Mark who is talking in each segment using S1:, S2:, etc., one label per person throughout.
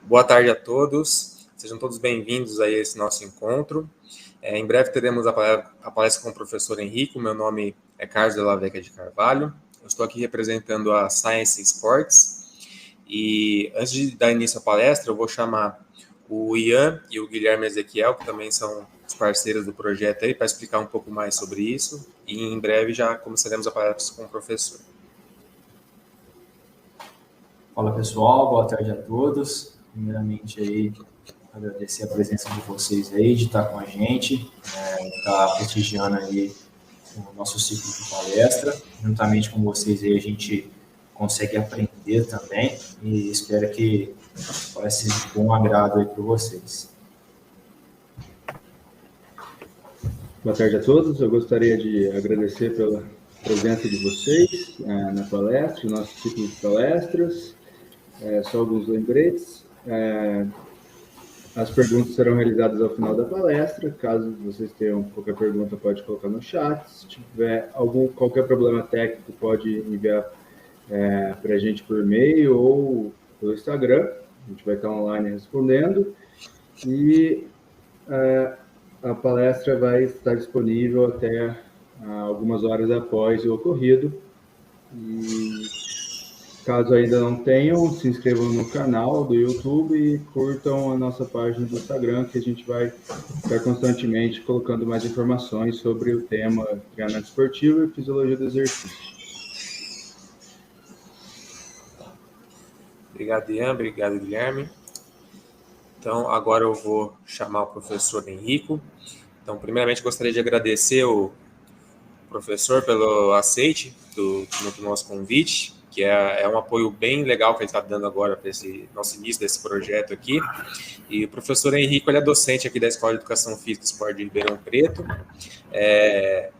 S1: Boa tarde a todos, sejam todos bem-vindos a esse nosso encontro. Em breve teremos a palestra com o professor Henrico. Meu nome é Carlos de la Vecchia de Carvalho, eu estou aqui representando a Science Sports, e antes de dar início à palestra, eu vou chamar o Ian e o Guilherme Ezequiel, que também são os parceiros do projeto aí, para explicar um pouco mais sobre isso, e em breve já começaremos a palestra com o professor.
S2: Fala pessoal, boa tarde a todos. Primeiramente aí, agradecer a presença de vocês aí, de estar com a gente, estar prestigiando aí o nosso ciclo de palestra. Juntamente com vocês aí a gente consegue aprender também e espero que pareça de bom agrado aí para vocês.
S3: Boa tarde a todos, eu gostaria de agradecer pela presença de vocês na palestra, no nosso ciclo de palestras. Só alguns lembretes. As perguntas serão realizadas ao final da palestra. Caso vocês tenham qualquer pergunta, pode colocar no chat. Se tiver qualquer problema técnico, pode enviar para a gente por e-mail ou pelo Instagram. A gente vai estar online respondendo. E a palestra vai estar disponível até algumas horas após o ocorrido. E caso ainda não tenham, se inscrevam no canal do YouTube e curtam a nossa página do Instagram, que a gente vai estar constantemente colocando mais informações sobre o tema treinamento esportivo e fisiologia do exercício.
S1: Obrigado, Ian. Obrigado, Guilherme. Então, agora eu vou chamar o professor Henrico. Então, primeiramente, gostaria de agradecer o professor pelo aceite do nosso convite, que é um apoio bem legal que ele está dando agora para esse nosso início desse projeto aqui. E o professor Henrico, ele é docente aqui da Escola de Educação Física e Esporte de Ribeirão Preto. É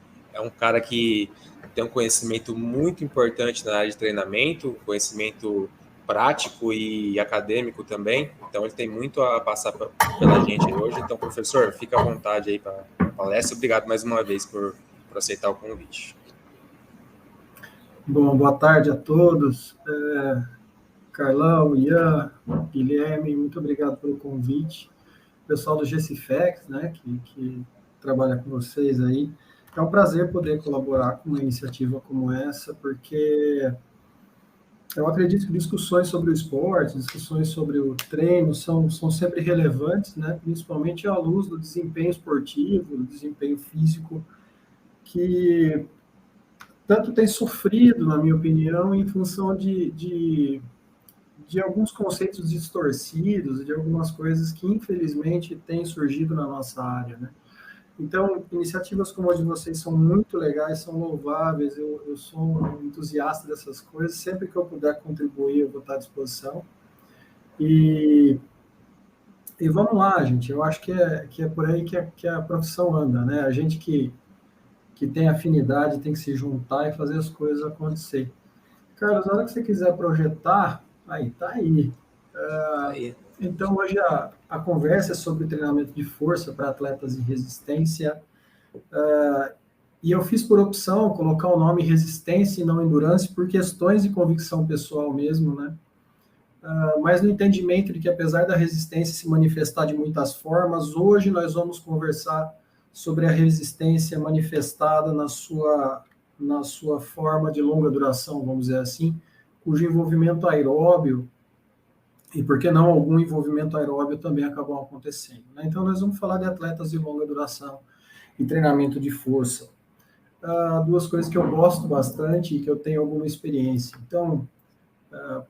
S1: um cara que tem um conhecimento muito importante na área de treinamento, conhecimento prático e acadêmico também. Então, ele tem muito a passar pela gente hoje. Então, professor, fica à vontade aí para a palestra. Obrigado mais uma vez por aceitar o convite.
S4: Bom, boa tarde a todos. Carlão, Ian, Guilherme, muito obrigado pelo convite. Pessoal do GCFEX, né, que trabalha com vocês aí. É um prazer poder colaborar com uma iniciativa como essa, porque eu acredito que discussões sobre o esporte, discussões sobre o treino são sempre relevantes, né, principalmente à luz do desempenho esportivo, do desempenho físico, que tanto tem sofrido, na minha opinião, em função de alguns conceitos distorcidos, de algumas coisas que, infelizmente, têm surgido na nossa área, né? Então, iniciativas como a de vocês são muito legais, são louváveis, eu sou um entusiasta dessas coisas, sempre que eu puder contribuir, eu vou estar à disposição. E vamos lá, gente, eu acho que é por aí que a profissão anda, né? A gente que tem afinidade, tem que se juntar e fazer as coisas acontecer. Carlos, na hora que você quiser projetar, tá aí. Então, hoje a conversa é sobre treinamento de força para atletas em resistência. E eu fiz por opção colocar o nome resistência e não endurance por questões de convicção pessoal mesmo, né? Mas no entendimento de que, apesar da resistência se manifestar de muitas formas, hoje nós vamos conversar sobre a resistência manifestada na sua forma de longa duração, vamos dizer assim, cujo envolvimento aeróbio, e por que não algum envolvimento aeróbio também acabam acontecendo, né? Então, nós vamos falar de atletas de longa duração e treinamento de força. Duas coisas que eu gosto bastante e que eu tenho alguma experiência, então,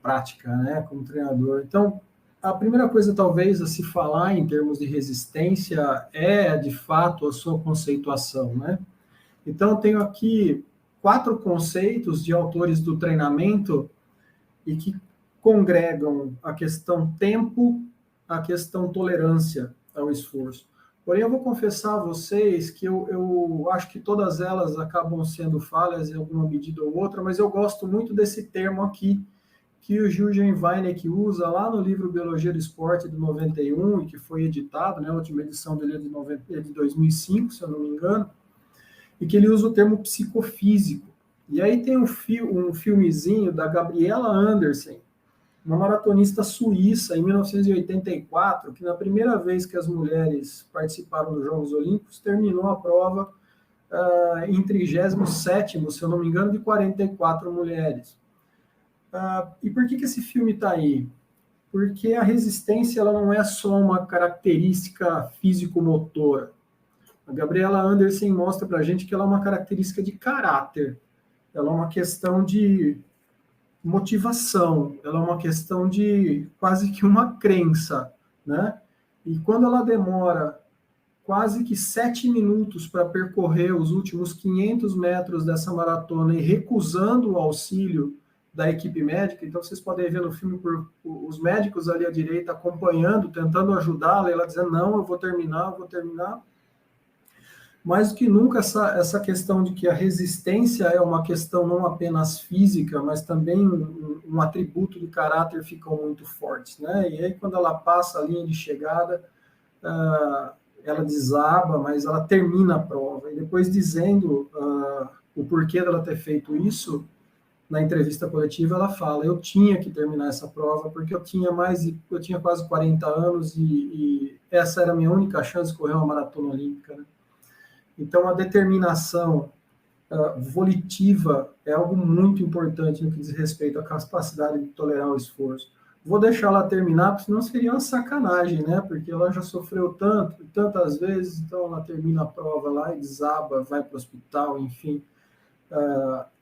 S4: prática, né, como treinador. Então, a primeira coisa, talvez, a se falar em termos de resistência é, de fato, a sua conceituação, né? Então, eu tenho aqui 4 conceitos de autores do treinamento e que congregam a questão tempo, a questão tolerância ao esforço. Porém, eu vou confessar a vocês que eu acho que todas elas acabam sendo falhas em alguma medida ou outra, mas eu gosto muito desse termo aqui, que o Jürgen Weineck usa lá no livro Biologia do Esporte, de 91, e que foi editado, né, a última edição dele é de 2005, se eu não me engano, e que ele usa o termo psicofísico. E aí tem um filmezinho da Gabriela Anderson, uma maratonista suíça, em 1984, que na primeira vez que as mulheres participaram dos Jogos Olímpicos, terminou a prova em 37º, se eu não me engano, de 44 mulheres. E por que esse filme está aí? Porque a resistência ela não é só uma característica físico-motora. A Gabriela Andersen mostra para a gente que ela é uma característica de caráter, ela é uma questão de motivação, ela é uma questão de quase que uma crença, né? E quando ela demora quase que 7 minutos para percorrer os últimos 500 metros dessa maratona e recusando o auxílio da equipe médica, então vocês podem ver no filme os médicos ali à direita acompanhando, tentando ajudá-la, e ela dizendo, não, eu vou terminar. Mais do que nunca, essa questão de que a resistência é uma questão não apenas física, mas também um atributo de caráter ficam muito fortes, né? E aí, quando ela passa a linha de chegada, ela desaba, mas ela termina a prova. E depois, dizendo o porquê dela ter feito isso, na entrevista coletiva, ela fala, eu tinha que terminar essa prova, porque eu tinha quase 40 anos e essa era a minha única chance de correr uma maratona olímpica, né? Então, a determinação volitiva é algo muito importante no que diz respeito à capacidade de tolerar o esforço. Vou deixar ela terminar, porque senão seria uma sacanagem, né? Porque ela já sofreu tantas vezes, então ela termina a prova lá e desaba, vai para o hospital, enfim.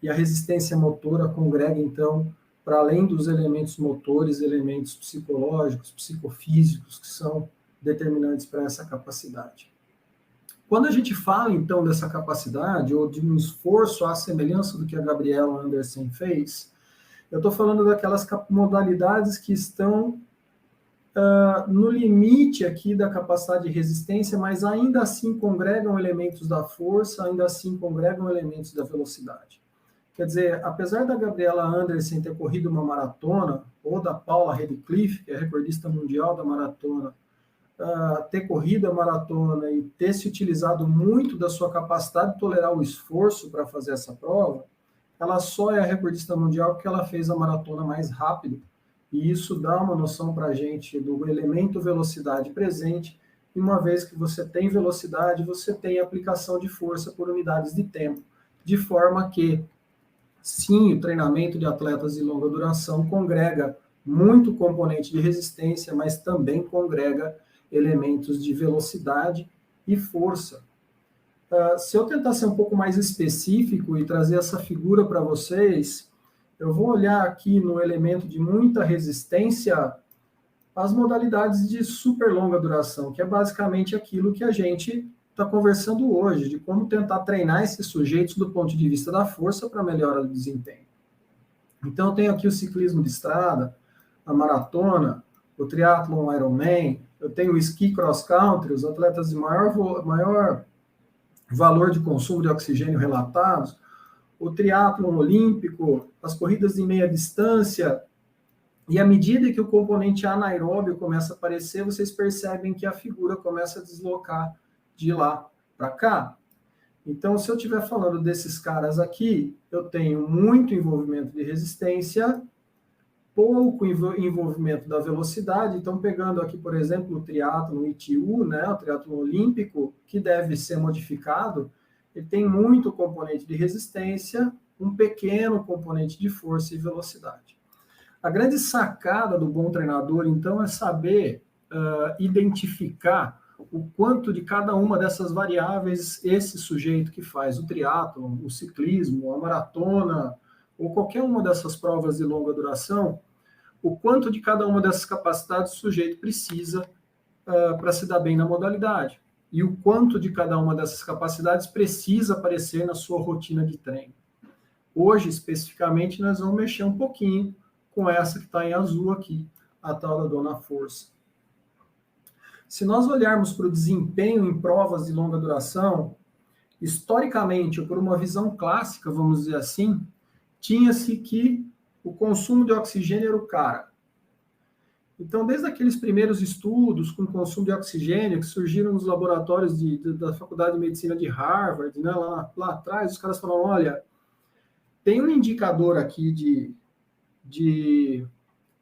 S4: E a resistência motora congrega, então, para além dos elementos motores, elementos psicológicos, psicofísicos, que são determinantes para essa capacidade. Quando a gente fala, então, dessa capacidade, ou de um esforço à semelhança do que a Gabriela Andersen fez, eu estou falando daquelas modalidades que estão no limite aqui da capacidade de resistência, mas ainda assim congregam elementos da força, ainda assim congregam elementos da velocidade. Quer dizer, apesar da Gabriela Andersen ter corrido uma maratona, ou da Paula Radcliffe, que é recordista mundial da maratona, ter corrido a maratona e ter se utilizado muito da sua capacidade de tolerar o esforço para fazer essa prova, ela só é a recordista mundial porque ela fez a maratona mais rápido, e isso dá uma noção para a gente do elemento velocidade presente, e uma vez que você tem velocidade, você tem aplicação de força por unidades de tempo, de forma que, sim, o treinamento de atletas de longa duração congrega muito componente de resistência, mas também congrega elementos de velocidade e força. Se eu tentar ser um pouco mais específico e trazer essa figura para vocês, eu vou olhar aqui no elemento de muita resistência as modalidades de super longa duração, que é basicamente aquilo que a gente está conversando hoje, de como tentar treinar esses sujeitos do ponto de vista da força para melhora do desempenho. Então, eu tenho aqui o ciclismo de estrada, a maratona, o triatlon Ironman, eu tenho o esqui cross-country, os atletas de maior valor de consumo de oxigênio relatados, o triatlon olímpico, as corridas de meia distância, e à medida que o componente anaeróbio começa a aparecer, vocês percebem que a figura começa a deslocar de lá para cá. Então, se eu estiver falando desses caras aqui, eu tenho muito envolvimento de resistência, pouco envolvimento da velocidade. Então, pegando aqui, por exemplo, o triatlon ITU, né, o triatlon olímpico, que deve ser modificado, ele tem muito componente de resistência, um pequeno componente de força e velocidade. A grande sacada do bom treinador, então, é saber identificar o quanto de cada uma dessas variáveis esse sujeito que faz o triatlon, o ciclismo, a maratona, ou qualquer uma dessas provas de longa duração, o quanto de cada uma dessas capacidades o sujeito precisa para se dar bem na modalidade, e o quanto de cada uma dessas capacidades precisa aparecer na sua rotina de treino. Hoje, especificamente, nós vamos mexer um pouquinho com essa que está em azul aqui, a tal da dona força. Se nós olharmos para o desempenho em provas de longa duração, historicamente, ou por uma visão clássica, vamos dizer assim, tinha-se que o consumo de oxigênio era o cara. Então, desde aqueles primeiros estudos com consumo de oxigênio que surgiram nos laboratórios da Faculdade de Medicina de Harvard, né, lá atrás, os caras falaram, olha, tem um indicador aqui de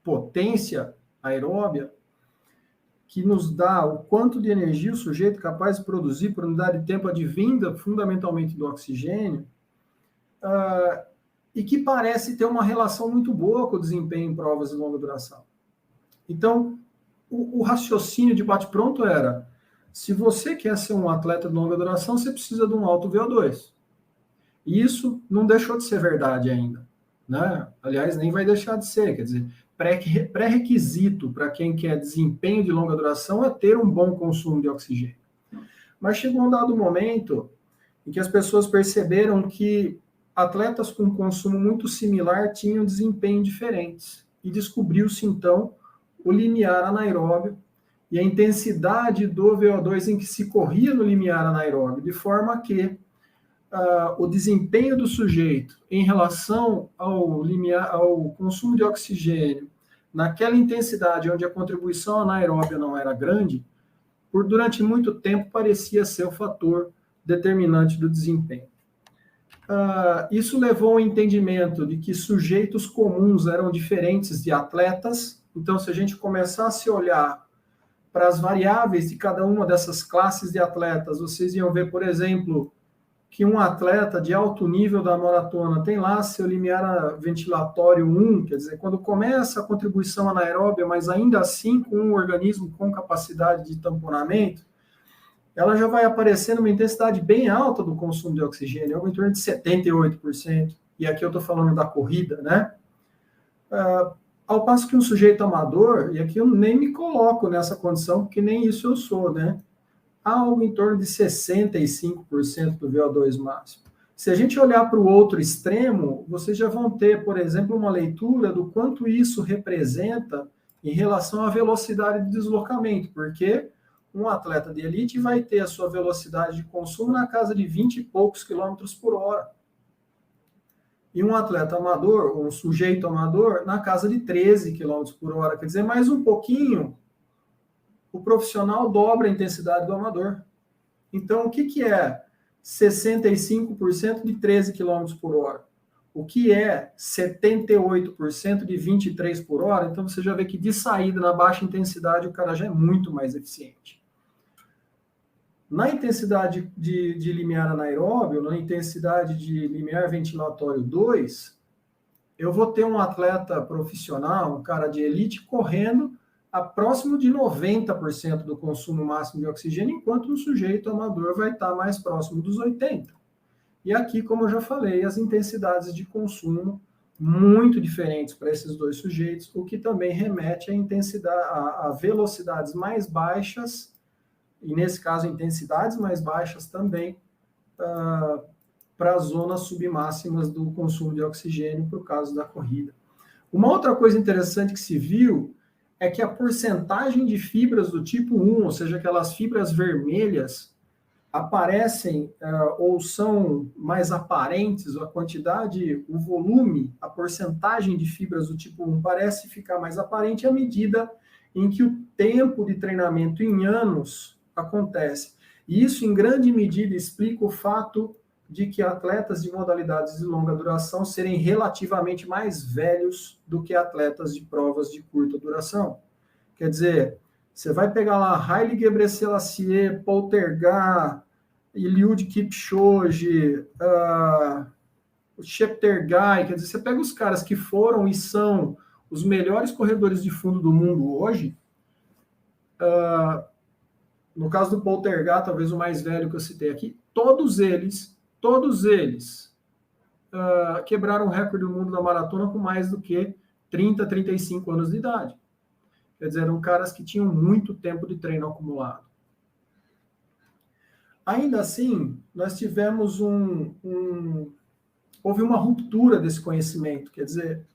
S4: potência aeróbia, que nos dá o quanto de energia o sujeito é capaz de produzir por unidade de tempo advinda fundamentalmente do oxigênio, e que parece ter uma relação muito boa com o desempenho em provas de longa duração. Então, o raciocínio de bate-pronto era: se você quer ser um atleta de longa duração, você precisa de um alto VO2. E isso não deixou de ser verdade ainda, né? Aliás, nem vai deixar de ser. Quer dizer, pré-requisito para quem quer desempenho de longa duração é ter um bom consumo de oxigênio. Mas chegou um dado momento em que as pessoas perceberam que atletas com consumo muito similar tinham desempenho diferentes. E descobriu-se, então, o limiar anaeróbio e a intensidade do VO2 em que se corria no limiar anaeróbio, de forma que o desempenho do sujeito em relação ao consumo de oxigênio, naquela intensidade onde a contribuição anaeróbia não era grande, durante muito tempo parecia ser o fator determinante do desempenho. Isso levou ao entendimento de que sujeitos comuns eram diferentes de atletas. Então, se a gente começasse a olhar para as variáveis de cada uma dessas classes de atletas, vocês iam ver, por exemplo, que um atleta de alto nível da maratona tem lá seu limiar ventilatório 1, quer dizer, quando começa a contribuição anaeróbia, mas ainda assim com um organismo com capacidade de tamponamento, ela já vai aparecer numa intensidade bem alta do consumo de oxigênio, algo em torno de 78%. E aqui eu estou falando da corrida, né? Ao passo que um sujeito amador, e aqui eu nem me coloco nessa condição, porque nem isso eu sou, né? Há algo em torno de 65% do VO2 máximo. Se a gente olhar para o outro extremo, vocês já vão ter, por exemplo, uma leitura do quanto isso representa em relação à velocidade de deslocamento, porque um atleta de elite vai ter a sua velocidade de consumo na casa de 20 e poucos quilômetros por hora. E um atleta amador, um sujeito amador, na casa de 13 quilômetros por hora. Quer dizer, mais um pouquinho, o profissional dobra a intensidade do amador. Então, o que é 65% de 13 km por hora? O que é 78% de 23 por hora? Então, você já vê que de saída, na baixa intensidade, o cara já é muito mais eficiente. Na intensidade de limiar anaeróbio, na intensidade de limiar ventilatório 2, eu vou ter um atleta profissional, um cara de elite, correndo a próximo de 90% do consumo máximo de oxigênio, enquanto um sujeito amador vai estar mais próximo dos 80%. E aqui, como eu já falei, as intensidades de consumo muito diferentes para esses dois sujeitos, o que também remete a velocidades mais baixas, e nesse caso intensidades mais baixas também, para as zonas submáximas do consumo de oxigênio por causa da corrida. Uma outra coisa interessante que se viu é que a porcentagem de fibras do tipo 1, ou seja, aquelas fibras vermelhas, aparecem ou são mais aparentes, a quantidade, o volume, a porcentagem de fibras do tipo 1 parece ficar mais aparente à medida em que o tempo de treinamento em anos acontece. E isso, em grande medida, explica o fato de que atletas de modalidades de longa duração serem relativamente mais velhos do que atletas de provas de curta duração. Quer dizer, você vai pegar lá Haile Gebrselassie, Poltergar, Eliud Kipchoge, o Cheptegei, quer dizer, você pega os caras que foram e são os melhores corredores de fundo do mundo hoje, no caso do Poltergar, talvez o mais velho que eu citei aqui, todos eles quebraram o recorde do mundo da maratona com mais do que 30, 35 anos de idade. Quer dizer, eram caras que tinham muito tempo de treino acumulado. Ainda assim, nós tivemos houve uma ruptura desse conhecimento. Quer dizer,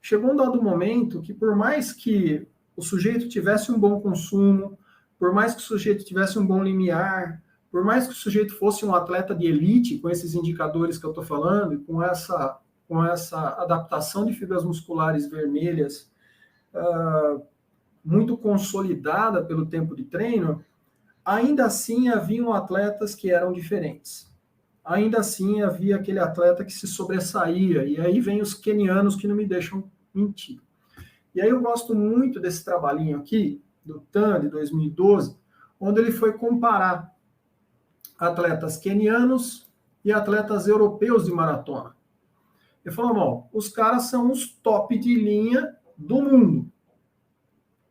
S4: chegou um dado momento que, por mais que o sujeito tivesse um bom consumo, por mais que o sujeito tivesse um bom limiar, por mais que o sujeito fosse um atleta de elite, com esses indicadores que eu estou falando, e com essa adaptação de fibras musculares vermelhas muito consolidada pelo tempo de treino, ainda assim haviam atletas que eram diferentes. Ainda assim havia aquele atleta que se sobressaía, e aí vem os quenianos que não me deixam mentir. E aí eu gosto muito desse trabalhinho aqui, do TAN, de 2012, onde ele foi comparar atletas quenianos e atletas europeus de maratona. Ele falou, ó, os caras são os top de linha do mundo.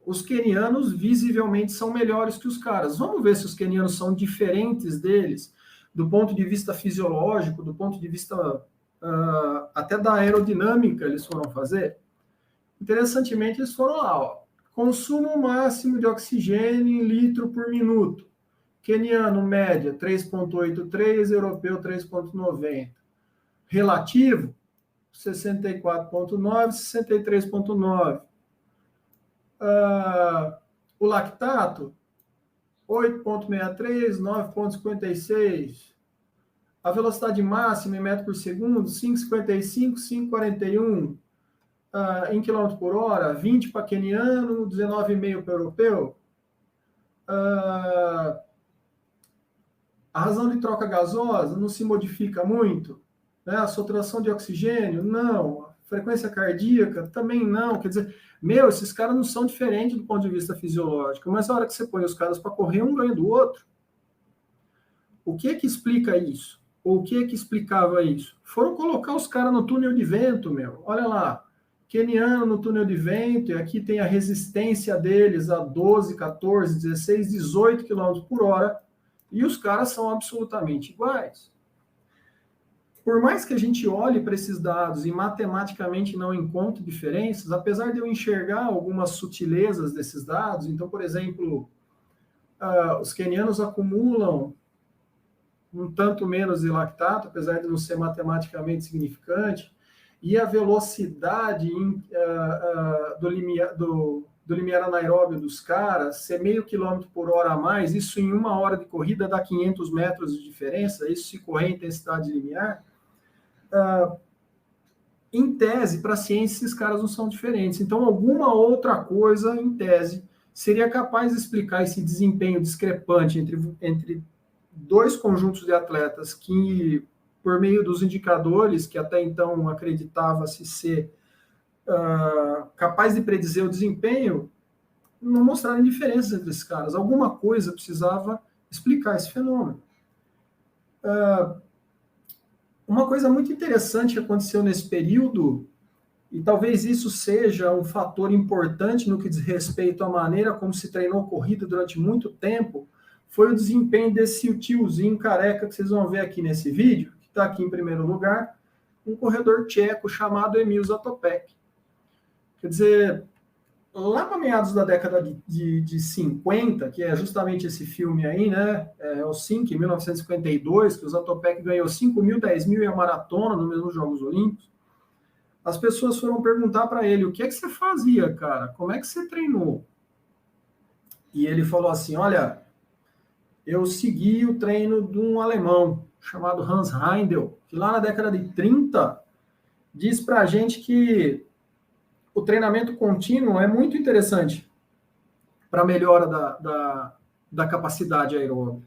S4: Os quenianos visivelmente são melhores que os caras. Vamos ver se os quenianos são diferentes deles, do ponto de vista fisiológico, do ponto de vista até da aerodinâmica eles foram fazer. Interessantemente, eles foram lá, ó, consumo máximo de oxigênio em litro por minuto. Queniano, média, 3,83, europeu, 3,90. Relativo, 64,9, 63,9. O lactato, 8,63, 9,56. A velocidade máxima em metro por segundo, 5,55, 5,41. Em quilômetro por hora, 20 para queniano, 19,5 para europeu. A razão de troca gasosa não se modifica muito. Né? A saturação de oxigênio, não. A frequência cardíaca, também não. Quer dizer, esses caras não são diferentes do ponto de vista fisiológico, mas a hora que você põe os caras para correr, um ganha do outro. O que explica isso? Ou o que explicava isso? Foram colocar os caras no túnel de vento, Olha lá. Queniano no túnel de vento, e aqui tem a resistência deles a 12, 14, 16, 18 km por hora, e os caras são absolutamente iguais. Por mais que a gente olhe para esses dados e matematicamente não encontre diferenças, apesar de eu enxergar algumas sutilezas desses dados, então, por exemplo, os quenianos acumulam um tanto menos de lactato, apesar de não ser matematicamente significante, e a velocidade do limiar anaeróbio dos caras ser meio quilômetro por hora a mais, isso em 1 hora de corrida dá 500 metros de diferença, isso se correr a intensidade limiar. Em tese, para a ciência, esses caras não são diferentes. Então, alguma outra coisa, em tese, seria capaz de explicar esse desempenho discrepante entre dois conjuntos de atletas que, por meio dos indicadores que até então acreditava-se ser capaz de predizer o desempenho, não mostrarem diferenças entre esses caras. Alguma coisa precisava explicar esse fenômeno. Uma coisa muito interessante que aconteceu nesse período, e talvez isso seja um fator importante no que diz respeito à maneira como se treinou corrida durante muito tempo, foi o desempenho desse tiozinho careca que vocês vão ver aqui nesse vídeo, que está aqui em primeiro lugar, um corredor tcheco chamado Emil Zatopek. Quer dizer, lá para meados da década de 50, que é justamente esse filme aí, né? É o 5, em 1952, que o Zatopek ganhou 5 mil, 10 mil e a maratona nos mesmos Jogos Olímpicos. As pessoas foram perguntar para ele, o que é que você fazia, cara? Como é que você treinou? E ele falou assim, olha, eu segui o treino de um alemão chamado Hans Heindel, que lá na década de 30 diz para a gente que o treinamento contínuo é muito interessante para a melhora da capacidade aeróbica.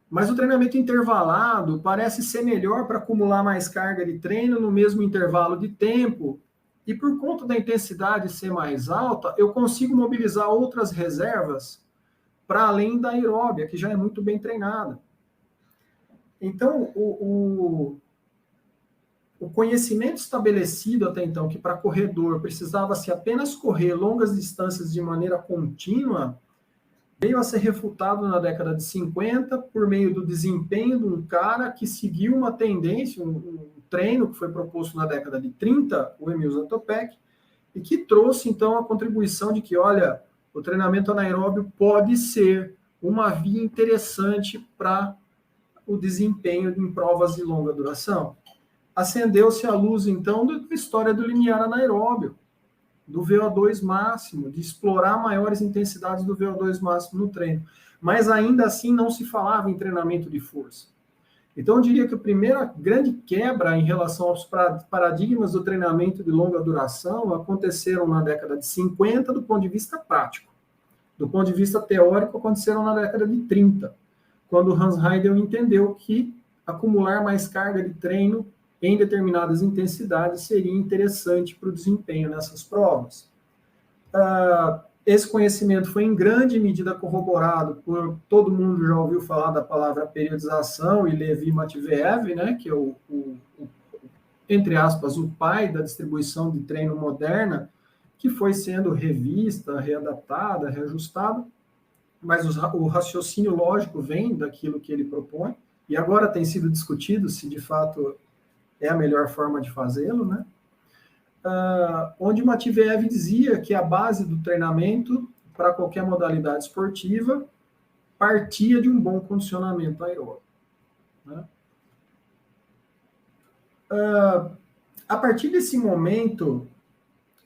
S4: Mas o treinamento intervalado parece ser melhor para acumular mais carga de treino no mesmo intervalo de tempo, e por conta da intensidade ser mais alta, eu consigo mobilizar outras reservas para além da aeróbia, que já é muito bem treinada. Então, o conhecimento estabelecido até então, que para corredor precisava-se apenas correr longas distâncias de maneira contínua, veio a ser refutado na década de 50 por meio do desempenho de um cara que seguiu uma tendência, um treino que foi proposto na década de 30, o Emil Zatopek, e que trouxe, então, a contribuição de que, olha, o treinamento anaeróbio pode ser uma via interessante para o desempenho em provas de longa duração. Acendeu-se a luz, então, da história do limiar anaeróbio, do VO2 máximo, de explorar maiores intensidades do VO2 máximo no treino. Mas ainda assim não se falava em treinamento de força. Então eu diria que a primeira grande quebra em relação aos paradigmas do treinamento de longa duração aconteceram na década de 50 do ponto de vista prático. Do ponto de vista teórico, aconteceram na década de 30, quando Hans Heindel entendeu que acumular mais carga de treino em determinadas intensidades seria interessante para o desempenho nessas provas. Esse conhecimento foi em grande medida corroborado por todo mundo já ouviu falar da palavra periodização e Levi Matveev, né, que é entre aspas, o pai da distribuição de treino moderna, que foi sendo revista, readaptada, reajustada, mas o raciocínio lógico vem daquilo que ele propõe, e agora tem sido discutido se de fato é a melhor forma de fazê-lo, né? Onde Matveev dizia que a base do treinamento para qualquer modalidade esportiva partia de um bom condicionamento aeróbico, né? A partir desse momento,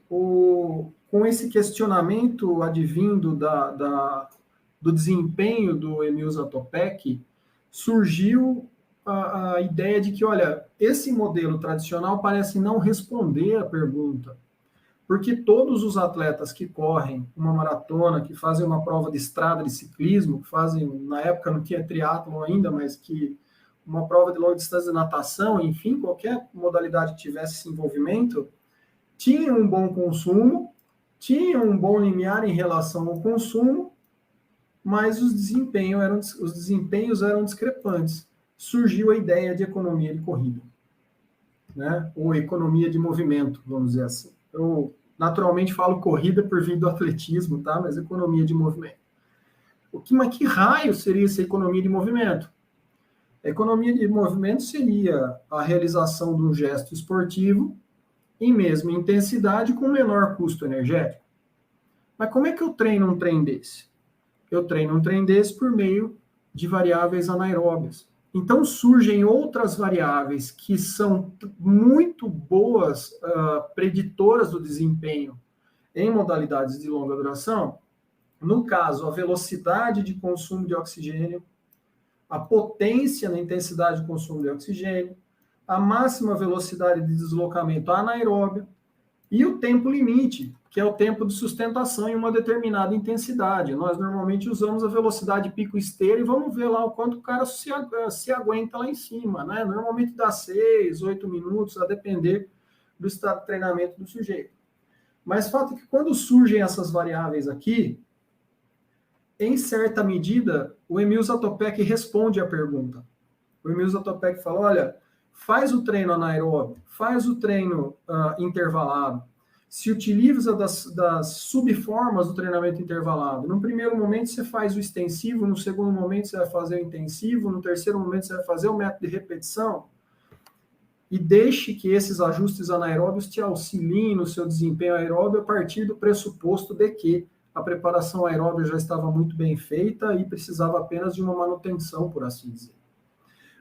S4: com esse questionamento advindo do desempenho do Emil Zatopek, surgiu a ideia de que, olha, esse modelo tradicional parece não responder à pergunta, porque todos os atletas que correm uma maratona, que fazem uma prova de estrada de ciclismo, que fazem, na época não tinha triatlon ainda, mas que uma prova de longa distância de natação, enfim, qualquer modalidade que tivesse esse envolvimento, tinha um bom consumo, tinha um bom limiar em relação ao consumo, mas os desempenhos eram discrepantes. Surgiu a ideia de economia de corrida, né? Ou economia de movimento, vamos dizer assim. Eu naturalmente falo corrida por vir do atletismo, tá? Mas economia de movimento. Mas que raio seria essa economia de movimento? A economia de movimento seria a realização de um gesto esportivo em mesma intensidade com menor custo energético. Mas como é que eu treino um trem desse? Eu treino um trem desse por meio de variáveis anaeróbias. Então surgem outras variáveis que são muito boas preditoras do desempenho em modalidades de longa duração. No caso, a velocidade de consumo de oxigênio, a potência na intensidade de consumo de oxigênio, a máxima velocidade de deslocamento anaeróbio e o tempo limite, que é o tempo de sustentação em uma determinada intensidade. Nós normalmente usamos a velocidade pico-esteira e vamos ver lá o quanto o cara se aguenta lá em cima, né? Normalmente dá 6, 8 minutos, a depender do estado de treinamento do sujeito. Mas o fato é que quando surgem essas variáveis aqui, em certa medida, o Emil Zatopek responde à pergunta. O Emil Zatopek fala, olha, faz o treino anaeróbio, faz o treino intervalado, se utiliza das subformas do treinamento intervalado. No primeiro momento você faz o extensivo, no segundo momento você vai fazer o intensivo, no terceiro momento você vai fazer o método de repetição, e deixe que esses ajustes anaeróbios te auxiliem no seu desempenho aeróbio a partir do pressuposto de que a preparação aeróbica já estava muito bem feita e precisava apenas de uma manutenção, por assim dizer.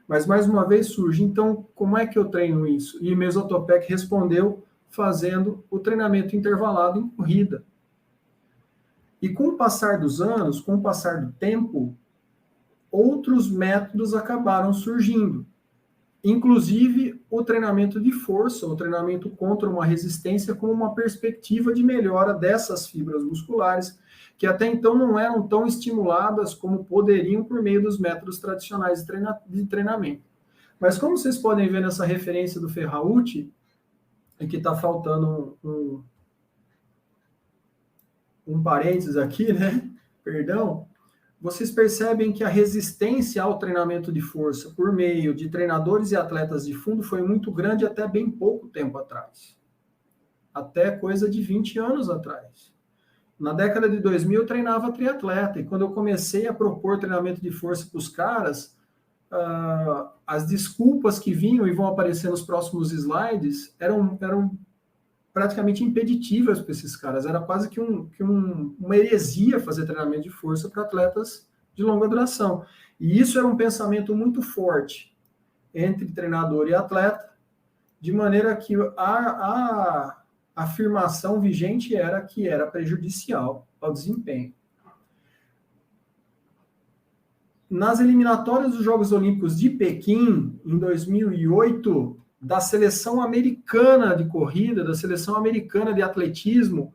S4: Mas, mais uma vez, surge, então, como é que eu treino isso? E Emil Zatopek respondeu fazendo o treinamento intervalado em corrida. E com o passar dos anos, com o passar do tempo, outros métodos acabaram surgindo. Inclusive o treinamento de força, o treinamento contra uma resistência como uma perspectiva de melhora dessas fibras musculares, que até então não eram tão estimuladas como poderiam por meio dos métodos tradicionais de treinamento. Mas como vocês podem ver nessa referência do Ferrauti, que está faltando um parênteses aqui, né? Perdão. Vocês percebem que a resistência ao treinamento de força por meio de treinadores e atletas de fundo foi muito grande até bem pouco tempo atrás. Até coisa de 20 anos atrás. Na década de 2000 eu treinava triatleta, e quando eu comecei a propor treinamento de força para os caras, as desculpas que vinham e vão aparecer nos próximos slides eram praticamente impeditivas para esses caras. Era quase que uma heresia fazer treinamento de força para atletas de longa duração. E isso era um pensamento muito forte entre treinador e atleta, de maneira que a afirmação vigente era que era prejudicial ao desempenho. Nas eliminatórias dos Jogos Olímpicos de Pequim, em 2008, da seleção americana de corrida, da seleção americana de atletismo,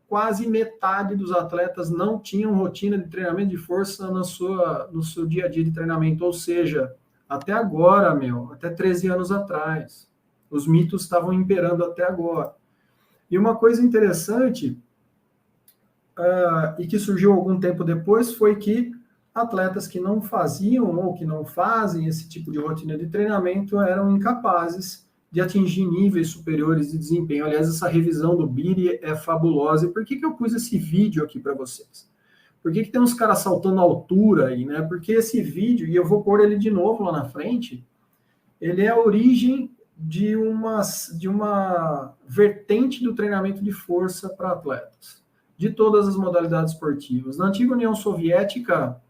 S4: quase metade dos atletas não tinham rotina de treinamento de força no seu dia a dia de treinamento. Ou seja, até agora, até 13 anos atrás. Os mitos estavam imperando até agora. E uma coisa interessante, e que surgiu algum tempo depois, foi que atletas que não faziam ou que não fazem esse tipo de rotina de treinamento eram incapazes de atingir níveis superiores de desempenho. Aliás, essa revisão do BIRI é fabulosa. E por que eu pus esse vídeo aqui para vocês? Por que tem uns caras saltando altura aí, né? Porque esse vídeo, e eu vou pôr ele de novo lá na frente, ele é a origem de uma vertente do treinamento de força para atletas, de todas as modalidades esportivas. Na antiga União Soviética,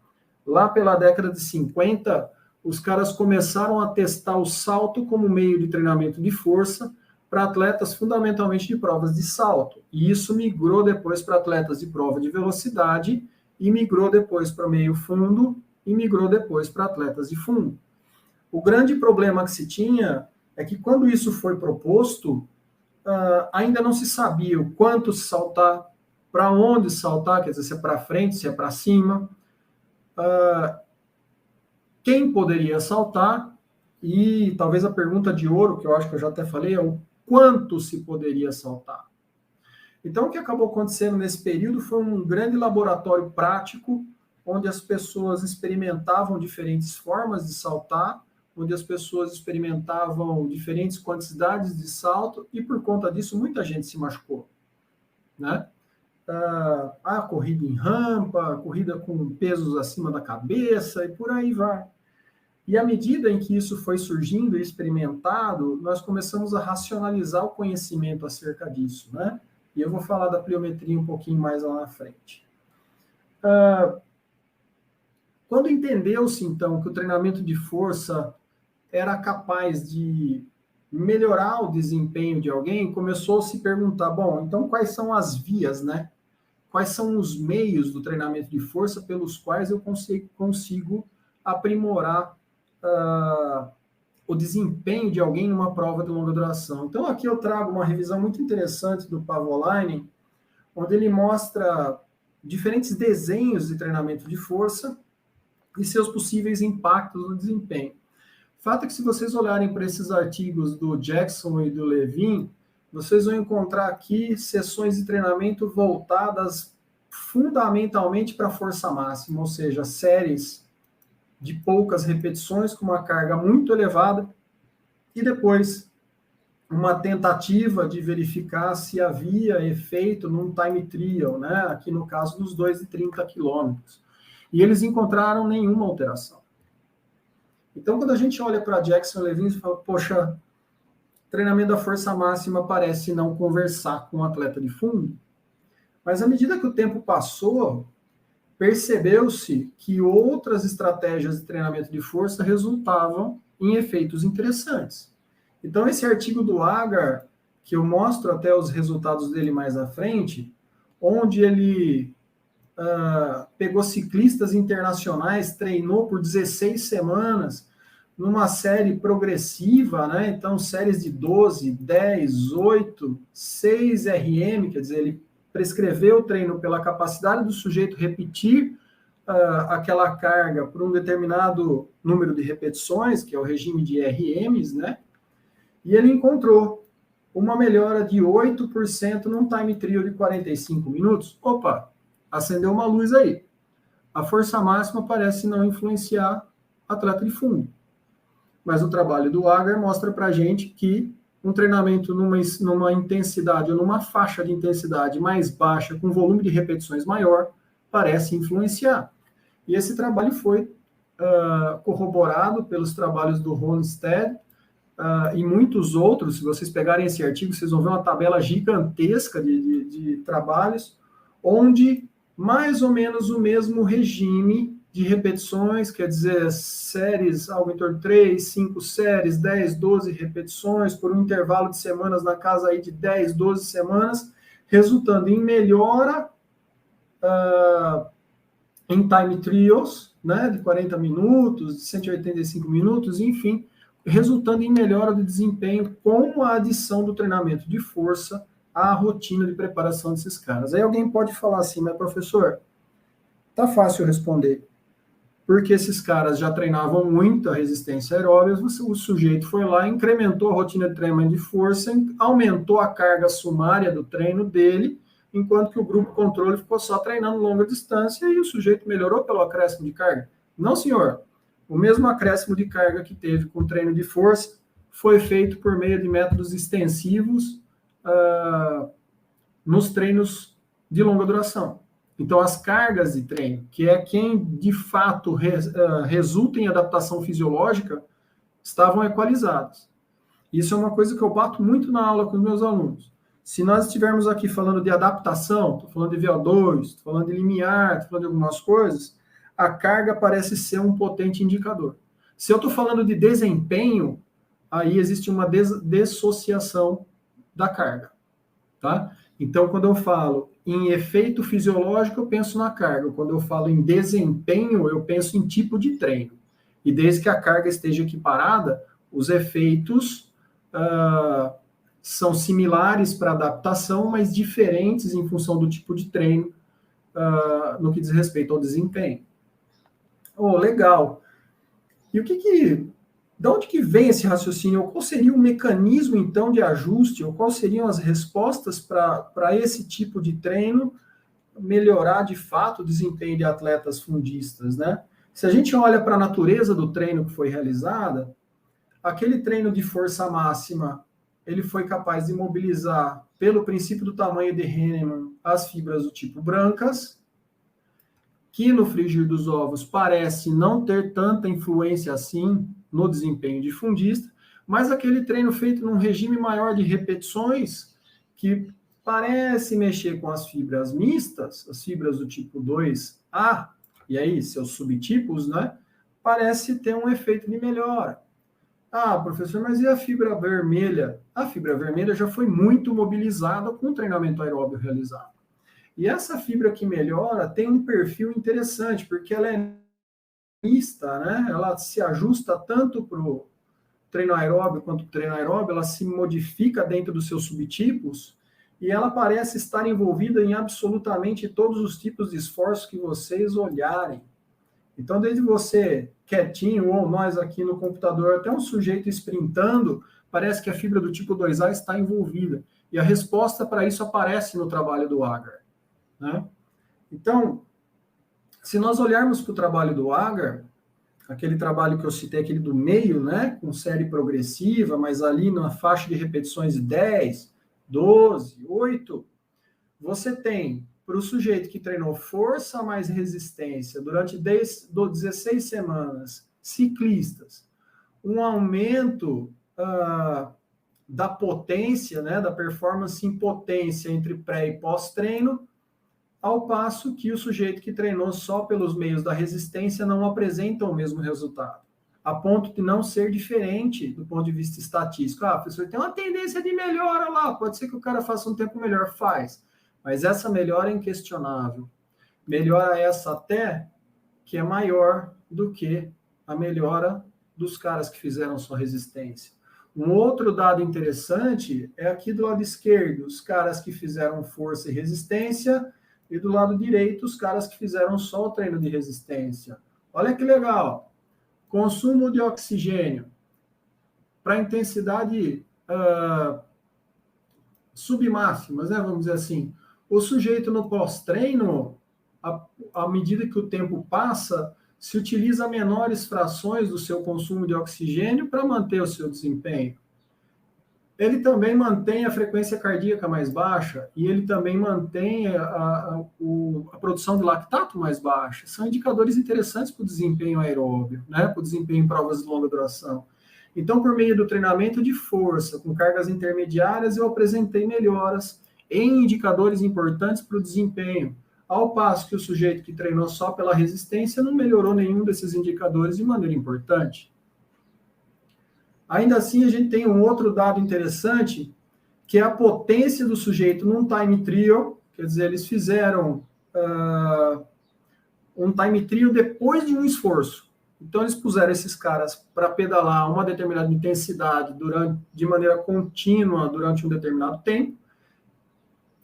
S4: lá pela década de 50, os caras começaram a testar o salto como meio de treinamento de força para atletas fundamentalmente de provas de salto. E isso migrou depois para atletas de prova de velocidade, e migrou depois para meio fundo, e migrou depois para atletas de fundo. O grande problema que se tinha é que quando isso foi proposto, ainda não se sabia o quanto saltar, para onde saltar, quer dizer, se é para frente, se é para cima, quem poderia saltar, e talvez a pergunta de ouro, que eu acho que eu já até falei, é o quanto se poderia saltar. Então, o que acabou acontecendo nesse período foi um grande laboratório prático, onde as pessoas experimentavam diferentes formas de saltar, onde as pessoas experimentavam diferentes quantidades de salto, e por conta disso, muita gente se machucou, né? Corrida em rampa, corrida com pesos acima da cabeça, e por aí vai. E à medida em que isso foi surgindo e experimentado, nós começamos a racionalizar o conhecimento acerca disso, né? E eu vou falar da pliometria um pouquinho mais lá na frente. Quando entendeu-se, então, que o treinamento de força era capaz de melhorar o desempenho de alguém, começou a se perguntar, bom, então quais são as vias, né? Quais são os meios do treinamento de força pelos quais eu consigo aprimorar o desempenho de alguém numa prova de longa duração. Então, aqui eu trago uma revisão muito interessante do Pavolainen, onde ele mostra diferentes desenhos de treinamento de força e seus possíveis impactos no desempenho. O fato é que, se vocês olharem para esses artigos do Jackson e do Levin, vocês vão encontrar aqui sessões de treinamento voltadas fundamentalmente para a força máxima, ou seja, séries de poucas repetições com uma carga muito elevada e depois uma tentativa de verificar se havia efeito num time trial, né? Aqui no caso dos 2 de 30 quilômetros. E eles encontraram nenhuma alteração. Então, quando a gente olha para Jackson e Levin, você fala, poxa, treinamento da força máxima parece não conversar com o atleta de fundo. Mas à medida que o tempo passou, percebeu-se que outras estratégias de treinamento de força resultavam em efeitos interessantes. Então, esse artigo do Agar, que eu mostro até os resultados dele mais à frente, onde ele pegou ciclistas internacionais, treinou por 16 semanas, numa série progressiva, né? Então, séries de 12, 10, 8, 6 RM, quer dizer, ele prescreveu o treino pela capacidade do sujeito repetir aquela carga por um determinado número de repetições, que é o regime de RMs, né? E ele encontrou uma melhora de 8% num time trial de 45 minutos. Opa, acendeu uma luz aí. A força máxima parece não influenciar atleta de fundo. Mas o trabalho do Agar mostra para a gente que um treinamento numa intensidade ou numa faixa de intensidade mais baixa, com volume de repetições maior, parece influenciar. E esse trabalho foi corroborado pelos trabalhos do Ronstedt e muitos outros. Se vocês pegarem esse artigo, vocês vão ver uma tabela gigantesca de trabalhos, onde mais ou menos o mesmo regime de repetições, quer dizer, séries, algo em torno de 3, 5 séries, 10, 12 repetições, por um intervalo de semanas na casa aí de 10, 12 semanas, resultando em melhora em time trials, né, de 40 minutos, de 185 minutos, enfim, resultando em melhora de desempenho com a adição do treinamento de força à rotina de preparação desses caras. Aí alguém pode falar assim, mas professor, tá fácil responder. porque esses caras já treinavam muito a resistência aeróbica, o sujeito foi lá, incrementou a rotina de treinamento de força, aumentou a carga sumária do treino dele, enquanto que o grupo controle ficou só treinando longa distância e o sujeito melhorou pelo acréscimo de carga. Não, senhor. O mesmo acréscimo de carga que teve com o treino de força foi feito por meio de métodos extensivos nos treinos de longa duração. Então, as cargas de treino, que é quem de fato resulta em adaptação fisiológica, estavam equalizadas. Isso é uma coisa que eu bato muito na aula com os meus alunos. Se nós estivermos aqui falando de adaptação, estou falando de VO2, estou falando de limiar, estou falando de algumas coisas, a carga parece ser um potente indicador. Se eu estou falando de desempenho, aí existe uma dissociação da carga, tá? Então, quando eu falo em efeito fisiológico, eu penso na carga. Quando eu falo em desempenho, eu penso em tipo de treino. E desde que a carga esteja equiparada, os efeitos são similares para adaptação, mas diferentes em função do tipo de treino no que diz respeito ao desempenho. Oh, legal. E de onde que vem esse raciocínio? Qual seria o mecanismo, então, de ajuste? Ou quais seriam as respostas para esse tipo de treino melhorar, de fato, o desempenho de atletas fundistas, né? Se a gente olha para a natureza do treino que foi realizada, aquele treino de força máxima, ele foi capaz de mobilizar, pelo princípio do tamanho de Henneman, as fibras do tipo brancas, que no frigir dos ovos parece não ter tanta influência assim no desempenho de fundista, mas aquele treino feito num regime maior de repetições, que parece mexer com as fibras mistas, as fibras do tipo 2A, e aí seus subtipos, né, parece ter um efeito de melhora. Ah, professor, mas e a fibra vermelha? A fibra vermelha já foi muito mobilizada com o treinamento aeróbio realizado. E essa fibra que melhora tem um perfil interessante, porque ela é mista, né? Ela se ajusta tanto para o treino aeróbio quanto para o treino aeróbio, ela se modifica dentro dos seus subtipos e ela parece estar envolvida em absolutamente todos os tipos de esforços que vocês olharem. Então, desde você quietinho, ou nós aqui no computador, até um sujeito sprintando, parece que a fibra do tipo 2A está envolvida. E a resposta para isso aparece no trabalho do Agar, né? Então, se nós olharmos para o trabalho do Agar, aquele trabalho que eu citei, aquele do meio, né, com série progressiva, mas ali na faixa de repetições de 10, 12, 8, você tem, para o sujeito que treinou força mais resistência durante 16 semanas, ciclistas, um aumento da potência, né, da performance em potência entre pré e pós-treino, ao passo que o sujeito que treinou só pelos meios da resistência não apresenta o mesmo resultado, a ponto de não ser diferente do ponto de vista estatístico. Ah, professor, tem uma tendência de melhora lá, pode ser que o cara faça um tempo melhor, faz, mas essa melhora é inquestionável. Melhora essa até que é maior do que a melhora dos caras que fizeram só resistência. Um outro dado interessante é aqui do lado esquerdo, os caras que fizeram força e resistência, e do lado direito, os caras que fizeram só o treino de resistência. Olha que legal. Consumo de oxigênio para intensidade submáximas, né, vamos dizer assim. O sujeito no pós-treino, à medida que o tempo passa, se utiliza menores frações do seu consumo de oxigênio para manter o seu desempenho. Ele também mantém a frequência cardíaca mais baixa e ele também mantém a produção de lactato mais baixa. São indicadores interessantes para o desempenho aeróbio, né? Para o desempenho em provas de longa duração. Então, por meio do treinamento de força, com cargas intermediárias, eu apresentei melhoras em indicadores importantes para o desempenho, ao passo que o sujeito que treinou só pela resistência não melhorou nenhum desses indicadores de maneira importante. Ainda assim, a gente tem um outro dado interessante, que é a potência do sujeito num time trial, quer dizer, eles fizeram um time trial depois de um esforço. Então, eles puseram esses caras para pedalar uma determinada intensidade de maneira contínua durante um determinado tempo,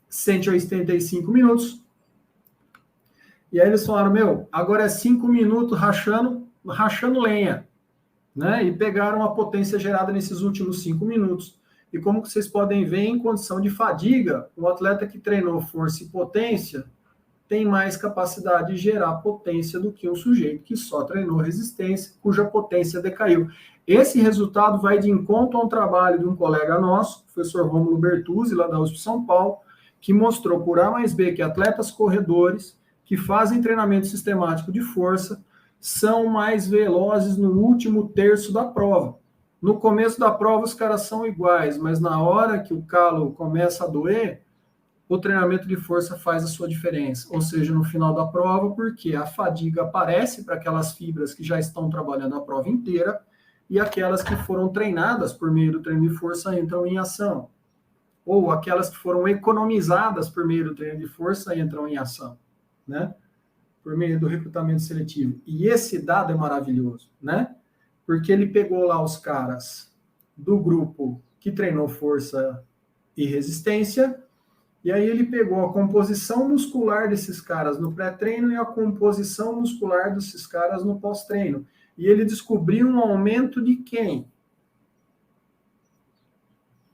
S4: 185 minutos, E aí eles falaram, agora é 5 minutos rachando lenha, né? E pegaram a potência gerada nesses últimos 5 minutos. E como vocês podem ver, em condição de fadiga, o atleta que treinou força e potência tem mais capacidade de gerar potência do que um sujeito que só treinou resistência, cuja potência decaiu. Esse resultado vai de encontro a um trabalho de um colega nosso, o professor Rômulo Bertuzzi, lá da USP São Paulo, que mostrou por A mais B que atletas corredores que fazem treinamento sistemático de força são mais velozes no último terço da prova. No começo da prova, os caras são iguais, mas na hora que o calo começa a doer, o treinamento de força faz a sua diferença. Ou seja, no final da prova, porque a fadiga aparece para aquelas fibras que já estão trabalhando a prova inteira e aquelas que foram treinadas por meio do treino de força entram em ação. Ou aquelas que foram economizadas por meio do treino de força entram em ação, né? Por meio do recrutamento seletivo. E esse dado é maravilhoso, né? Porque ele pegou lá os caras do grupo que treinou força e resistência, e aí ele pegou a composição muscular desses caras no pré-treino e a composição muscular desses caras no pós-treino. E ele descobriu um aumento de quem?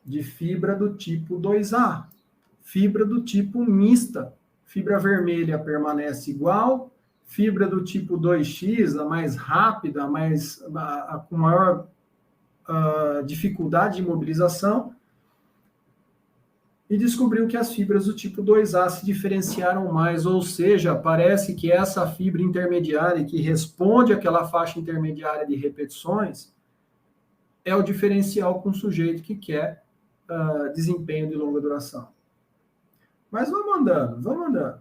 S4: De fibra do tipo 2A. Fibra do tipo mista. Fibra vermelha permanece igual, fibra do tipo 2X, a mais rápida, com maior dificuldade de mobilização, e descobriu que as fibras do tipo 2A se diferenciaram mais, ou seja, parece que essa fibra intermediária que responde àquela faixa intermediária de repetições é o diferencial com o sujeito que quer desempenho de longa duração. Mas vamos andando.